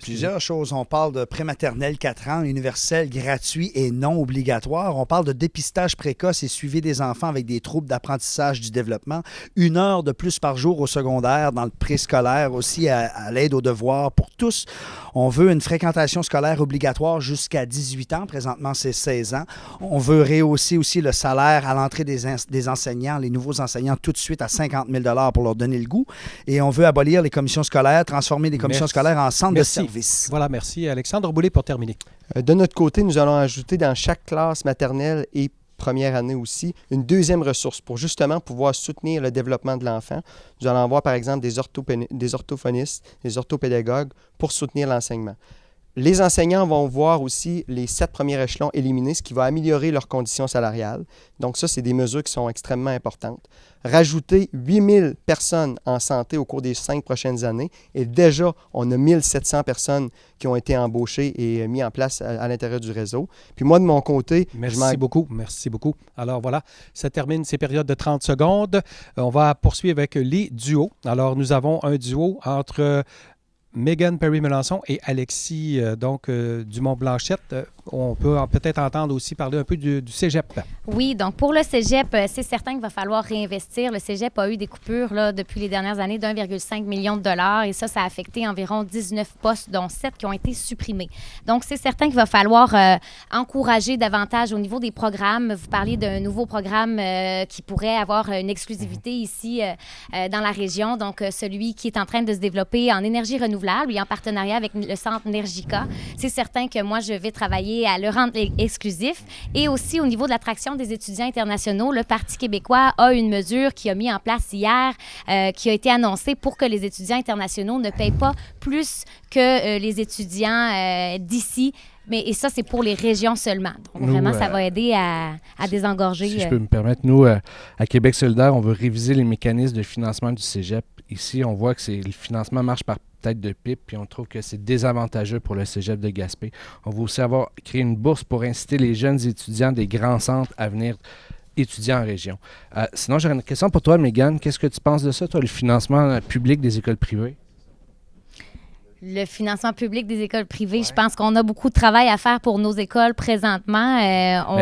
plusieurs choses. On parle de prématernelle 4 ans, universel, gratuit et non obligatoire. On parle de dépistage précoce et suivi des enfants avec des troubles d'apprentissage du développement. 1 heure de plus par jour au secondaire, dans le préscolaire, aussi à l'aide aux devoirs pour tous. On veut une fréquentation scolaire obligatoire jusqu'à 18 ans. Présentement, c'est 16 ans. On veut rehausser aussi le salaire à l'entrée des enseignants, les nouveaux enseignants, tout de suite à 50 000 $ pour leur donner le goût. Et on veut abolir les commissions scolaires, transformer les commissions scolaires en centre de service. Voilà, merci. Alexandre Boulay pour terminer. De notre côté, nous allons ajouter dans chaque classe maternelle et première année aussi, une deuxième ressource pour justement pouvoir soutenir le développement de l'enfant. Nous allons avoir par exemple des orthophonistes, des orthopédagogues pour soutenir l'enseignement. Les enseignants vont voir aussi les 7 premiers échelons éliminés, ce qui va améliorer leurs conditions salariales. Donc ça, c'est des mesures qui sont extrêmement importantes. Rajouter 8000 personnes en santé au cours des 5 prochaines années. Et déjà, on a 1700 personnes qui ont été embauchées et mises en place à l'intérieur du réseau. Puis moi, de mon côté... Merci beaucoup. Alors voilà, ça termine ces périodes de 30 secondes. On va poursuivre avec les duos. Alors, nous avons un duo entre... Megan Perry-Melançon et Alexis Dumont-Blanchette. On peut peut-être entendre aussi parler un peu du cégep. Oui, donc pour le cégep, c'est certain qu'il va falloir réinvestir. Le cégep a eu des coupures depuis les dernières années d'1,5 million de dollars et ça a affecté environ 19 postes, dont 7 qui ont été supprimés. Donc, c'est certain qu'il va falloir encourager davantage au niveau des programmes. Vous parliez d'un nouveau programme qui pourrait avoir une exclusivité ici dans la région, donc celui qui est en train de se développer en énergie renouvelable et en partenariat avec le Centre Nergica. C'est certain que moi, je vais travailler à le rendre exclusif. Et aussi, au niveau de l'attraction des étudiants internationaux, le Parti québécois a une mesure qui a mis en place hier, qui a été annoncée pour que les étudiants internationaux ne payent pas plus que les étudiants d'ici. Et ça, c'est pour les régions seulement. Donc, vraiment, ça va aider à désengorger. Si je peux me permettre, nous, à Québec solidaire, on veut réviser les mécanismes de financement du cégep. Ici, on voit que le financement marche par tête de pipe, puis on trouve que c'est désavantageux pour le cégep de Gaspé. On veut aussi créer une bourse pour inciter les jeunes étudiants des grands centres à venir étudier en région. Sinon, j'aurais une question pour toi, Megan. Qu'est-ce que tu penses de ça, toi, le financement public des écoles privées? Le financement public des écoles privées, je pense qu'on a beaucoup de travail à faire pour nos écoles présentement.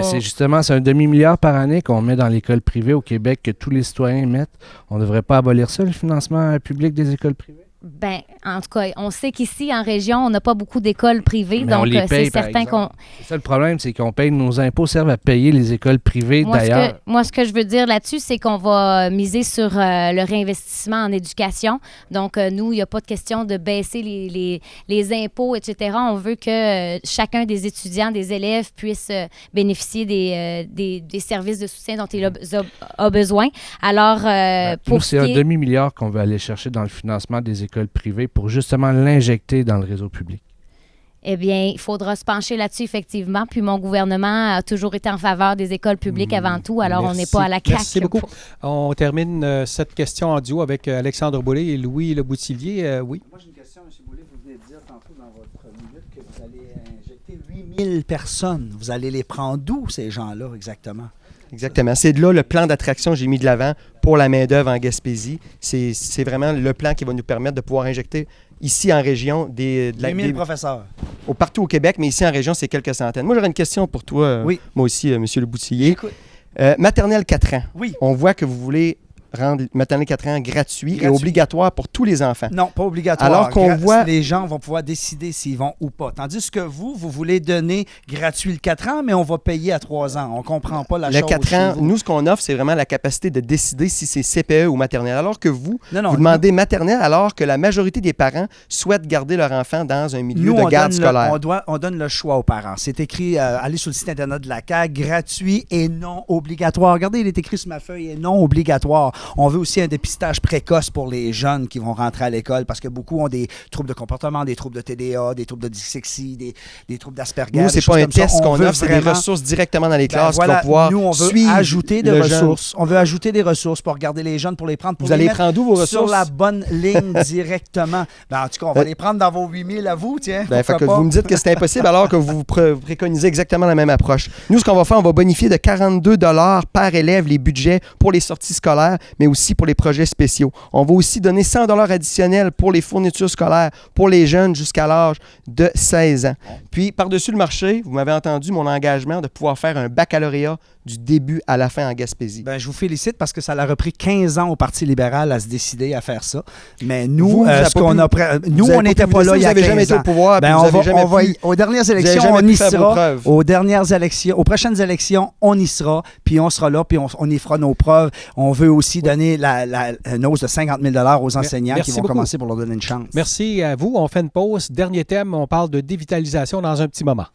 C'est un demi-milliard par année qu'on met dans l'école privée au Québec, que tous les citoyens mettent. On ne devrait pas abolir ça, le financement public des écoles privées? Bien, en tout cas, on sait qu'ici, en région, on n'a pas beaucoup d'écoles privées, mais donc on les paye, c'est certain qu'on... C'est ça le problème, c'est qu'on paye, nos impôts servent à payer les écoles privées d'ailleurs. Moi, ce que je veux dire là-dessus, c'est qu'on va miser sur le réinvestissement en éducation. Donc, nous, il n'y a pas de question de baisser les impôts, etc. On veut que chacun des étudiants, des élèves puissent bénéficier des services de soutien dont il a besoin. Alors, nous, c'est un demi-milliard qu'on veut aller chercher dans le financement des écoles privées pour justement l'injecter dans le réseau public. Eh bien, il faudra se pencher là-dessus, effectivement. Puis mon gouvernement a toujours été en faveur des écoles publiques avant tout, alors on n'est pas à la CAQ. Merci beaucoup. On termine cette question en duo avec Alexandre Boulay et Louis Leboutillier. Oui. Moi, j'ai une question, M. Boulay. Vous venez de dire tantôt dans votre minute que vous allez injecter 8000 000 personnes. Vous allez les prendre d'où, ces gens-là, exactement? Exactement. C'est de là le plan d'attraction que j'ai mis de l'avant pour la main-d'œuvre en Gaspésie. C'est vraiment le plan qui va nous permettre de pouvoir injecter ici en région des 000 professeurs. Partout au Québec, mais ici en région, c'est quelques centaines. Moi, j'aurais une question pour toi, Oui. moi aussi, M. Le Boutillier. Écoute. Maternelle 4 ans. Oui. On voit que vous voulez rendre maternelle 4 ans gratuit et obligatoire pour tous les enfants. Non, pas obligatoire. Alors qu'on voit... Les gens vont pouvoir décider s'ils vont ou pas. Tandis que vous voulez donner gratuit le 4 ans, mais on va payer à 3 ans. On ne comprend pas la chose. Le 4 ans, nous, ce qu'on offre, c'est vraiment la capacité de décider si c'est CPE ou maternelle. Alors que vous demandez maternelle, alors que la majorité des parents souhaitent garder leur enfant dans un milieu de garde scolaire. On donne le choix aux parents. C'est écrit, allez sur le site Internet de la CAQ, gratuit et non obligatoire. Regardez, il est écrit sur ma feuille, et non obligatoire. On veut aussi un dépistage précoce pour les jeunes qui vont rentrer à l'école parce que beaucoup ont des troubles de comportement, des troubles de TDA, des troubles de dyslexie, des troubles d'Asperger. Nous, c'est pas un test qu'on offre, c'est des ressources directement dans les classes qui vont pouvoir nous, on veut ajouter des ressources. On veut ajouter des ressources pour garder les jeunes, pour les prendre. Pour vous allez prendre d'où vos ressources? Sur la bonne ligne directement. En tout cas, on va les prendre dans vos 8000 à vous, tiens. Vous me dites que c'est impossible alors que vous préconisez exactement la même approche. Nous, ce qu'on va faire, on va bonifier de 42 $ par élève les budgets pour les sorties scolaires, mais aussi pour les projets spéciaux. On va aussi donner 100 $ additionnels pour les fournitures scolaires pour les jeunes jusqu'à l'âge de 16 ans. Puis, par-dessus le marché, vous m'avez entendu mon engagement de pouvoir faire un baccalauréat du début à la fin en Gaspésie. Bien, je vous félicite parce que ça a repris 15 ans au Parti libéral à se décider à faire ça. Mais nous, on n'était pas là il y a 15 ans. Vous n'avez jamais été au pouvoir. Aux dernières élections, on y sera. Aux prochaines élections, on y sera. Puis on sera là, puis on y fera nos preuves. On veut aussi donner une hausse de 50 000 $ aux enseignants qui vont commencer pour leur donner une chance. Merci à vous. On fait une pause. Dernier thème, on parle de dévitalisation dans un petit moment.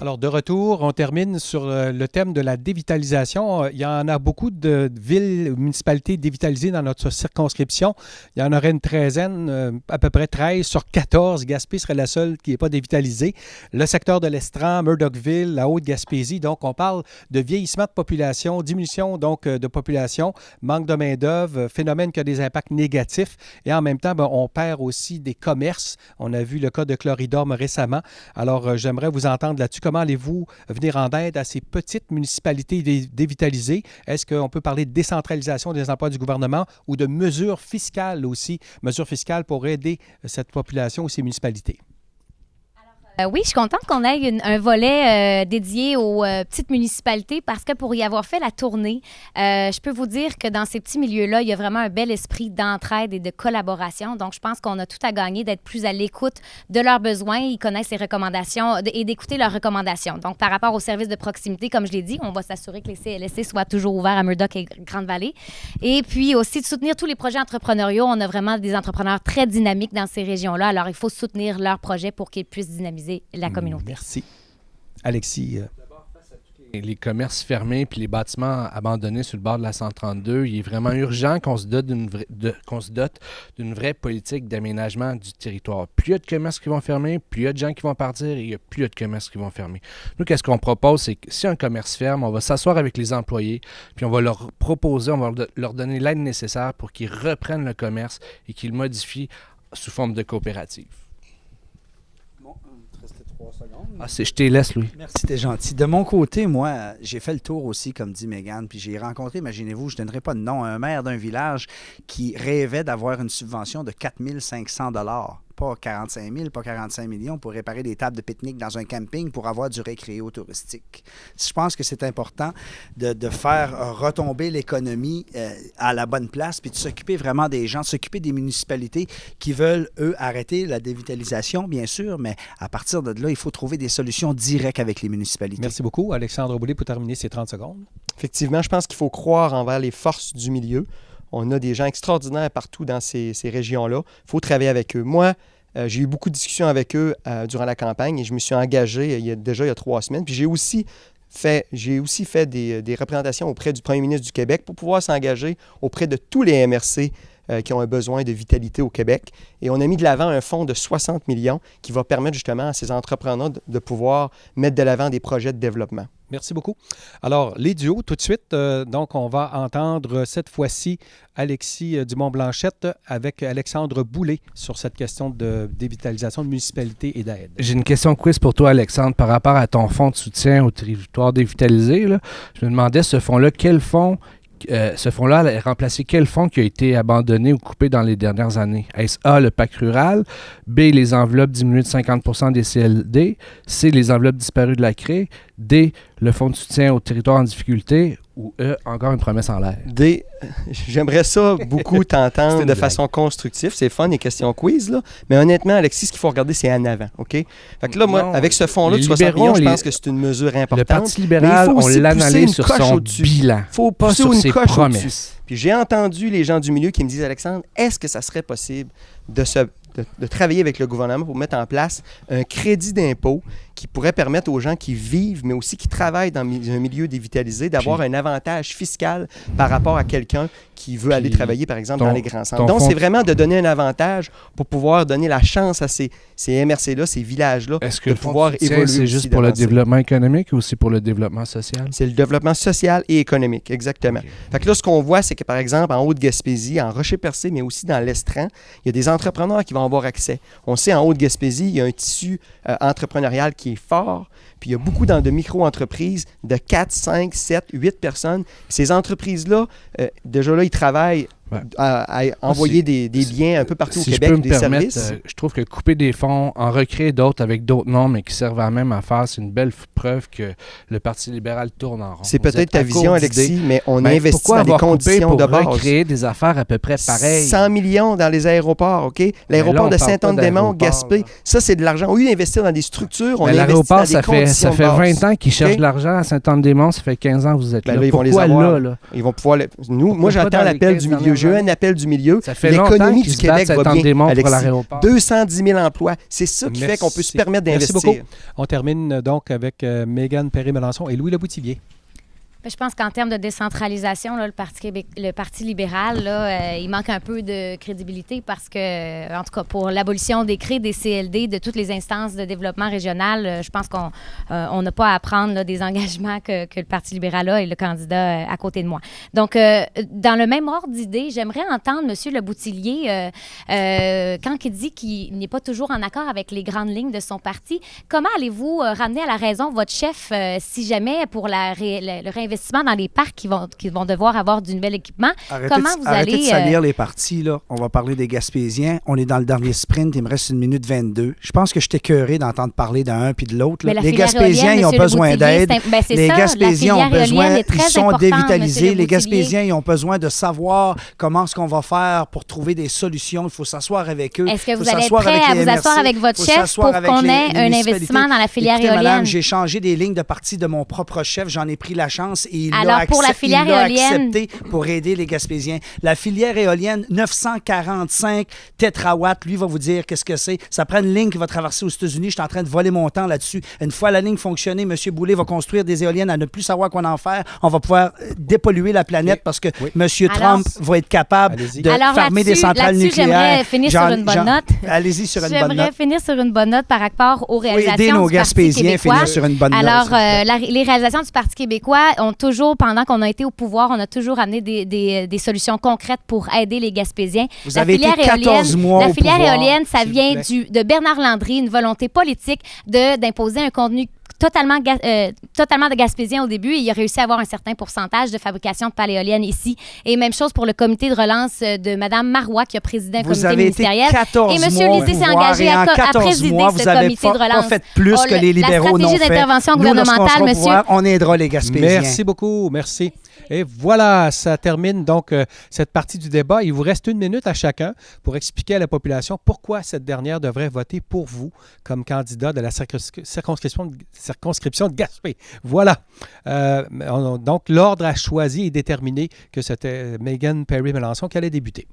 Alors, de retour, on termine sur le thème de la dévitalisation. Il y en a beaucoup de villes, municipalités dévitalisées dans notre circonscription. Il y en aurait une treizaine, à peu près 13 sur 14. Gaspé serait la seule qui n'est pas dévitalisée. Le secteur de l'Estran, Murdochville, la Haute-Gaspésie. Donc, on parle de vieillissement de population, diminution donc de population, manque de main-d'œuvre, phénomène qui a des impacts négatifs. Et en même temps, on perd aussi des commerces. On a vu le cas de Cloridome récemment. Alors, j'aimerais vous entendre là-dessus. Comment allez-vous venir en aide à ces petites municipalités dévitalisées? Est-ce qu'on peut parler de décentralisation des emplois du gouvernement ou de mesures fiscales aussi, mesures fiscales pour aider cette population ou ces municipalités? Oui, je suis contente qu'on ait un volet dédié aux petites municipalités parce que pour y avoir fait la tournée, je peux vous dire que dans ces petits milieux-là, il y a vraiment un bel esprit d'entraide et de collaboration. Donc, je pense qu'on a tout à gagner d'être plus à l'écoute de leurs besoins. Ils connaissent les recommandations et d'écouter leurs recommandations. Donc, par rapport aux services de proximité, comme je l'ai dit, on va s'assurer que les CLSC soient toujours ouverts à Murdoch et Grande-Vallée. Et puis aussi de soutenir tous les projets entrepreneuriaux. On a vraiment des entrepreneurs très dynamiques dans ces régions-là. Alors, il faut soutenir leurs projets pour qu'ils puissent dynamiser la communauté. Merci. Alexis. D'abord, face à tous les commerces fermés puis les bâtiments abandonnés sur le bord de la 132, il est vraiment urgent qu'on se dote d'une vraie politique d'aménagement du territoire. Plus il y a de commerces qui vont fermer, plus il y a de gens qui vont partir et il y a plus de commerces qui vont fermer. Nous, qu'est-ce qu'on propose? C'est que si un commerce ferme, on va s'asseoir avec les employés puis on va leur proposer, on va leur donner l'aide nécessaire pour qu'ils reprennent le commerce et qu'ils le modifient sous forme de coopérative. Je te laisse, Louis. Merci, t'es gentil. De mon côté, moi, j'ai fait le tour aussi, comme dit Mégane, puis j'ai rencontré, imaginez-vous, je ne donnerai pas de nom, un maire d'un village qui rêvait d'avoir une subvention de 4 500 $. Pas 45 000, pas 45 millions pour réparer des tables de pique-nique dans un camping pour avoir du récréo touristique. Je pense que c'est important de faire retomber l'économie à la bonne place puis de s'occuper vraiment des gens, de s'occuper des municipalités qui veulent, eux, arrêter la dévitalisation, bien sûr, mais à partir de là, il faut trouver des solutions directes avec les municipalités. Merci beaucoup. Alexandre Boulay, pour terminer ces 30 secondes. Effectivement, je pense qu'il faut croire envers les forces du milieu. On a des gens extraordinaires partout dans ces régions-là. Il faut travailler avec eux. Moi, j'ai eu beaucoup de discussions avec eux durant la campagne et je me suis engagé il y a 3 semaines. Puis j'ai aussi fait des représentations auprès du premier ministre du Québec pour pouvoir s'engager auprès de tous les MRC qui ont un besoin de vitalité au Québec. Et on a mis de l'avant un fonds de 60 millions qui va permettre justement à ces entrepreneurs de pouvoir mettre de l'avant des projets de développement. Merci beaucoup. Alors, les duos, tout de suite, donc on va entendre cette fois-ci Alexis Dumont-Blanchette avec Alexandre Boulay sur cette question de dévitalisation de municipalités et d'aide. J'ai une question quiz pour toi, Alexandre, par rapport à ton fonds de soutien au territoire dévitalisé. Là. Je me demandais, ce fonds-là a remplacé quel fonds qui a été abandonné ou coupé dans les dernières années? Est-ce A, le PAC rural, B, les enveloppes diminuées de 50% des CLD, C, les enveloppes disparues de la CRE, D, le fonds de soutien aux territoires en difficulté, ou E, encore une promesse en l'air? D, j'aimerais ça beaucoup t'entendre de façon constructive. C'est fun, les questions quiz, là. Mais honnêtement, Alexis, ce qu'il faut regarder, c'est en avant, OK? Fait que là, moi, avec ce fonds-là de 60 millions, je pense que c'est une mesure importante. Le Parti libéral, on l'analyse sur son bilan, faut pas pousser sur une ses coche promesses. au-dessus. Puis j'ai entendu les gens du milieu qui me disent, Alexandre, est-ce que ça serait possible de travailler avec le gouvernement pour mettre en place un crédit d'impôt qui pourrait permettre aux gens qui vivent, mais aussi qui travaillent dans un milieu dévitalisé, d'avoir un avantage fiscal par rapport à quelqu'un qui veut aller travailler, par exemple, dans les grands centres. Donc, c'est vraiment de donner un avantage pour pouvoir donner la chance à ces MRC-là, ces villages-là, de pouvoir évoluer. C'est juste pour le développement économique ou aussi pour le développement social? C'est le développement social et économique, exactement. Okay. Fait que là, ce qu'on voit, c'est que, par exemple, en Haute-Gaspésie, en Rocher-Percé, mais aussi dans l'Estran, il y a des entrepreneurs qui vont avoir accès. On sait, en Haute-Gaspésie, il y a un tissu entrepreneurial qui est fort, puis il y a beaucoup de micro-entreprises de 4, 5, 7, 8 personnes. Ces entreprises-là, déjà là, ils travaillent à envoyer des biens un peu partout au Québec, des services. Je trouve que couper des fonds, en recréer d'autres avec d'autres noms, mais qui servent à la même affaire, c'est une belle preuve que le Parti libéral tourne en rond. C'est peut-être ta vision, Alexis, mais on investit dans des conditions de base. Pourquoi recréer des affaires à peu près pareilles? 100 millions dans les aéroports, OK? L'aéroport de Saint-Anne-des-Monts, Gaspé, ça, c'est de l'argent. Au lieu d'investir dans des structures, on investit dans des conditions de base. Ça fait 20 ans qu'ils cherchent de l'argent à Saint-Anne-des-Monts, ça fait 15 ans que vous êtes là. Là, ils vont les avoir. Ils vont pouvoir... Moi, j'entends l'appel du milieu. J'ai eu un appel du milieu. L'économie du Québec va bien, Alexis. 210 000 emplois. C'est ça qui fait qu'on peut se permettre d'investir. Merci beaucoup. On termine donc avec Mégane Perry-Melançon et Louis Leboutillier. Je pense qu'en termes de décentralisation, là, le Parti libéral, là, il manque un peu de crédibilité parce que, en tout cas, pour l'abolition des CRE, des CLD, de toutes les instances de développement régional, je pense qu'on n'a pas à prendre là, des engagements que le Parti libéral a et le candidat à côté de moi. Donc, dans le même ordre d'idée, j'aimerais entendre M. Leboutillier, quand il dit qu'il n'est pas toujours en accord avec les grandes lignes de son parti, comment allez-vous ramener à la raison votre chef si jamais pour le réinvestissement dans les parcs qui vont devoir avoir du nouvel équipement. Arrêtez de salir les partis, là. On va parler des Gaspésiens. On est dans le dernier sprint. Il me reste 1 minute 22. Je pense que je suis écœuré d'entendre parler d'un puis de l'autre. Les Gaspésiens, ils ont besoin d'aide. Les Gaspésiens ont besoin... Ils sont dévitalisés. Les Gaspésiens, ils ont besoin de savoir comment est-ce qu'on va faire pour trouver des solutions. Il faut s'asseoir avec eux. Est-ce que vous allez être prêt à vous asseoir avec votre chef pour qu'on ait un investissement dans la filière éolienne? Madame, j'ai changé des lignes de parti de mon propre chef. J'en ai pris la chance. Et il alors, pour la filière éolienne, accepté pour aider les Gaspésiens. La filière éolienne, 945 tétrawatts, lui va vous dire qu'est-ce que c'est. Ça prend une ligne qui va traverser aux États-Unis. Je suis en train de voler mon temps là-dessus. Une fois la ligne fonctionnée, M. Boulay va construire des éoliennes à ne plus savoir quoi en faire. On va pouvoir dépolluer la planète parce que M. Trump va être capable de fermer des centrales nucléaires. J'aimerais finir sur une bonne note. Allez-y sur une bonne note. J'aimerais finir sur une bonne note par rapport aux réalisations aider nos du Parti Gaspésiens québécois. Finir sur une bonne note. Alors, les réalisations du Parti québécois ont toujours, pendant qu'on a été au pouvoir, on a toujours amené des solutions concrètes pour aider les Gaspésiens. Vous avez été 14 mois au pouvoir. La filière éolienne, ça vient de Bernard Landry, une volonté politique d'imposer un contenu totalement de Gaspésien au début et il a réussi à avoir un certain pourcentage de fabrication de pales éoliennes ici. Et même chose pour le comité de relance de Mme Marois qui a présidé un comité ministériel. Et M. Lisée s'est engagé à présider ce comité de relance. Pas fait plus que les libéraux n'ont fait. La stratégie d'intervention gouvernementale, monsieur. On aidera les Gaspésiens. Merci beaucoup, merci. Et voilà, ça termine donc cette partie du débat. Il vous reste 1 minute à chacun pour expliquer à la population pourquoi cette dernière devrait voter pour vous comme candidat de la circonscription de Gaspé. Voilà. Donc, l'ordre a choisi et déterminé que c'était Mégane Perry-Melançon qui allait débuter.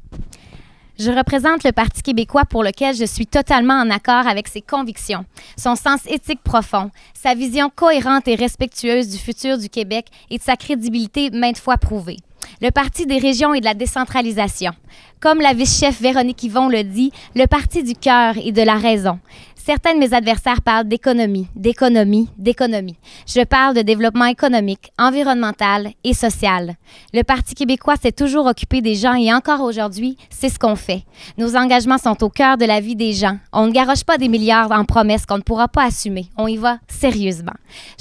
Je représente le Parti québécois pour lequel je suis totalement en accord avec ses convictions, son sens éthique profond, sa vision cohérente et respectueuse du futur du Québec et de sa crédibilité maintes fois prouvée. le Parti des régions et de la décentralisation. Comme la vice-chef Véronique Yvon le dit, le parti du cœur et de la raison. Certains de mes adversaires parlent d'économie. Je parle de développement économique, environnemental et social. Le Parti québécois s'est toujours occupé des gens et encore aujourd'hui, c'est ce qu'on fait. Nos engagements sont au cœur de la vie des gens. On ne garoche pas des milliards en promesses qu'on ne pourra pas assumer. On y va sérieusement.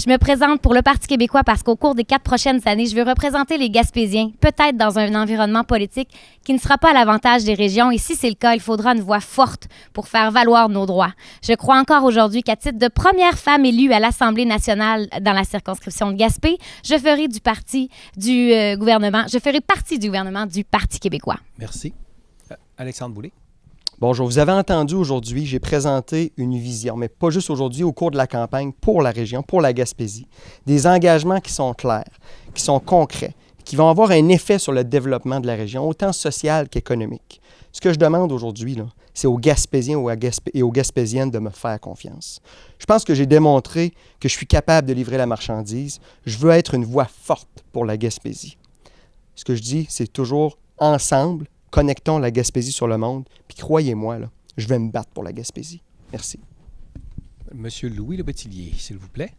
Je me présente pour le Parti québécois parce qu'au cours des 4 prochaines années, je veux représenter les Gaspésiens, peut-être dans un environnement politique qui ne sera pas à l'avantage des régions. Et si c'est le cas, il faudra une voix forte pour faire valoir nos droits. Je crois encore aujourd'hui qu'à titre de première femme élue à l'Assemblée nationale dans la circonscription de Gaspé, je ferai partie du gouvernement du Parti québécois. Merci. Alexandre Boulay. Bonjour, vous avez entendu aujourd'hui, j'ai présenté une vision, mais pas juste aujourd'hui, au cours de la campagne pour la région, pour la Gaspésie. Des engagements qui sont clairs, qui sont concrets, qui vont avoir un effet sur le développement de la région, autant social qu'économique. Ce que je demande aujourd'hui, là, c'est aux Gaspésiens et aux Gaspésiennes de me faire confiance. Je pense que j'ai démontré que je suis capable de livrer la marchandise. Je veux être une voix forte pour la Gaspésie. Ce que je dis, c'est toujours ensemble, connectons la Gaspésie sur le monde. Puis croyez-moi, là, je vais me battre pour la Gaspésie. Merci. Monsieur Louis Lebottillier, s'il vous plaît.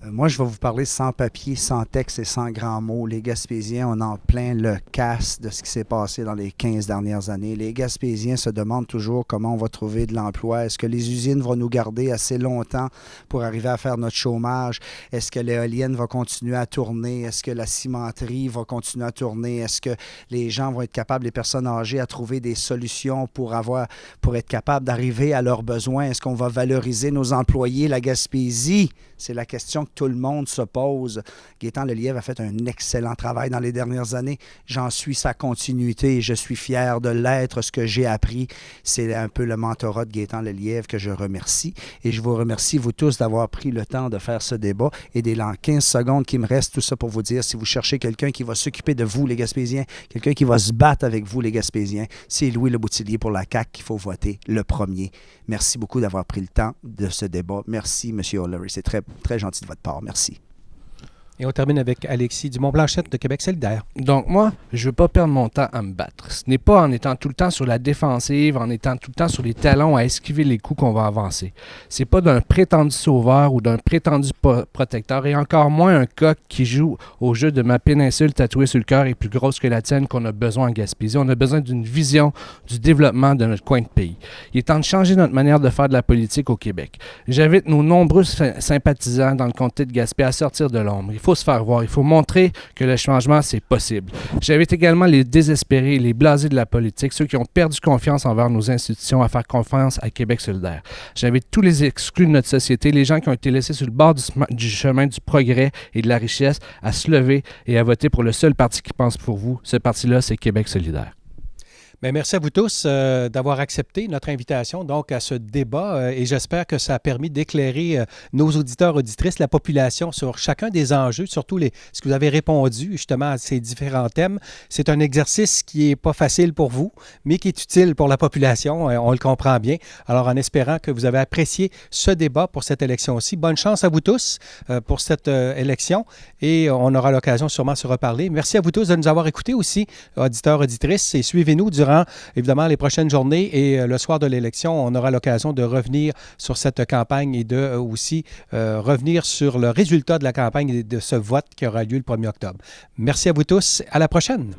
Moi, je vais vous parler sans papier, sans texte et sans grands mots. Les Gaspésiens, on en plein le casse de ce qui s'est passé dans les 15 dernières années. Les Gaspésiens se demandent toujours comment on va trouver de l'emploi. Est-ce que les usines vont nous garder assez longtemps pour arriver à faire notre chômage? Est-ce que l'éolienne va continuer à tourner? Est-ce que la cimenterie va continuer à tourner? Est-ce que les gens vont être capables, les personnes âgées, à trouver des solutions pour être capables d'arriver à leurs besoins? Est-ce qu'on va valoriser nos employés? La Gaspésie, c'est la question que tout le monde se pose. Gaétan Lelièvre a fait un excellent travail dans les dernières années. J'en suis sa continuité et je suis fier de l'être. Ce que j'ai appris, c'est un peu le mentorat de Gaétan Lelièvre que je remercie. Et je vous remercie, vous tous, d'avoir pris le temps de faire ce débat. Et dès les 15 secondes qui me restent, tout ça pour vous dire, si vous cherchez quelqu'un qui va s'occuper de vous, les Gaspésiens, quelqu'un qui va se battre avec vous, les Gaspésiens, c'est Louis Lebottillier pour la CAQ qu'il faut voter le premier. Merci beaucoup d'avoir pris le temps de ce débat. Merci, M. O'Leary. C'est très, très gentil de votre part. Merci. Et on termine avec Alexis Dumont-Blanchette de Québec solidaire. Donc moi, je ne veux pas perdre mon temps à me battre. Ce n'est pas en étant tout le temps sur la défensive, en étant tout le temps sur les talons à esquiver les coups qu'on va avancer. C'est pas d'un prétendu sauveur ou d'un prétendu protecteur, et encore moins un coq qui joue au jeu de ma péninsule tatouée sur le cœur est plus grosse que la tienne qu'on a besoin en Gaspésie. On a besoin d'une vision du développement de notre coin de pays. Il est temps de changer notre manière de faire de la politique au Québec. J'invite nos nombreux sympathisants dans le comté de Gaspé à sortir de l'ombre. Il faut se faire voir. Il faut montrer que le changement, c'est possible. J'invite également les désespérés, les blasés de la politique, ceux qui ont perdu confiance envers nos institutions, à faire confiance à Québec solidaire. J'invite tous les exclus de notre société, les gens qui ont été laissés sur le bord du chemin du progrès et de la richesse, à se lever et à voter pour le seul parti qui pense pour vous. Ce parti-là, c'est Québec solidaire. Bien, merci à vous tous d'avoir accepté notre invitation donc à ce débat et j'espère que ça a permis d'éclairer nos auditeurs, auditrices, la population sur chacun des enjeux, surtout ce que vous avez répondu justement à ces différents thèmes. C'est un exercice qui n'est pas facile pour vous, mais qui est utile pour la population, on le comprend bien. Alors, en espérant que vous avez apprécié ce débat pour cette élection-ci, bonne chance à vous tous pour cette élection et on aura l'occasion sûrement de se reparler. Merci à vous tous de nous avoir écoutés aussi, auditeurs, auditrices, et suivez-nous durant évidemment les prochaines journées et le soir de l'élection, on aura l'occasion de revenir sur cette campagne et de aussi revenir sur le résultat de la campagne et de ce vote qui aura lieu le 1er octobre. Merci à vous tous. À la prochaine.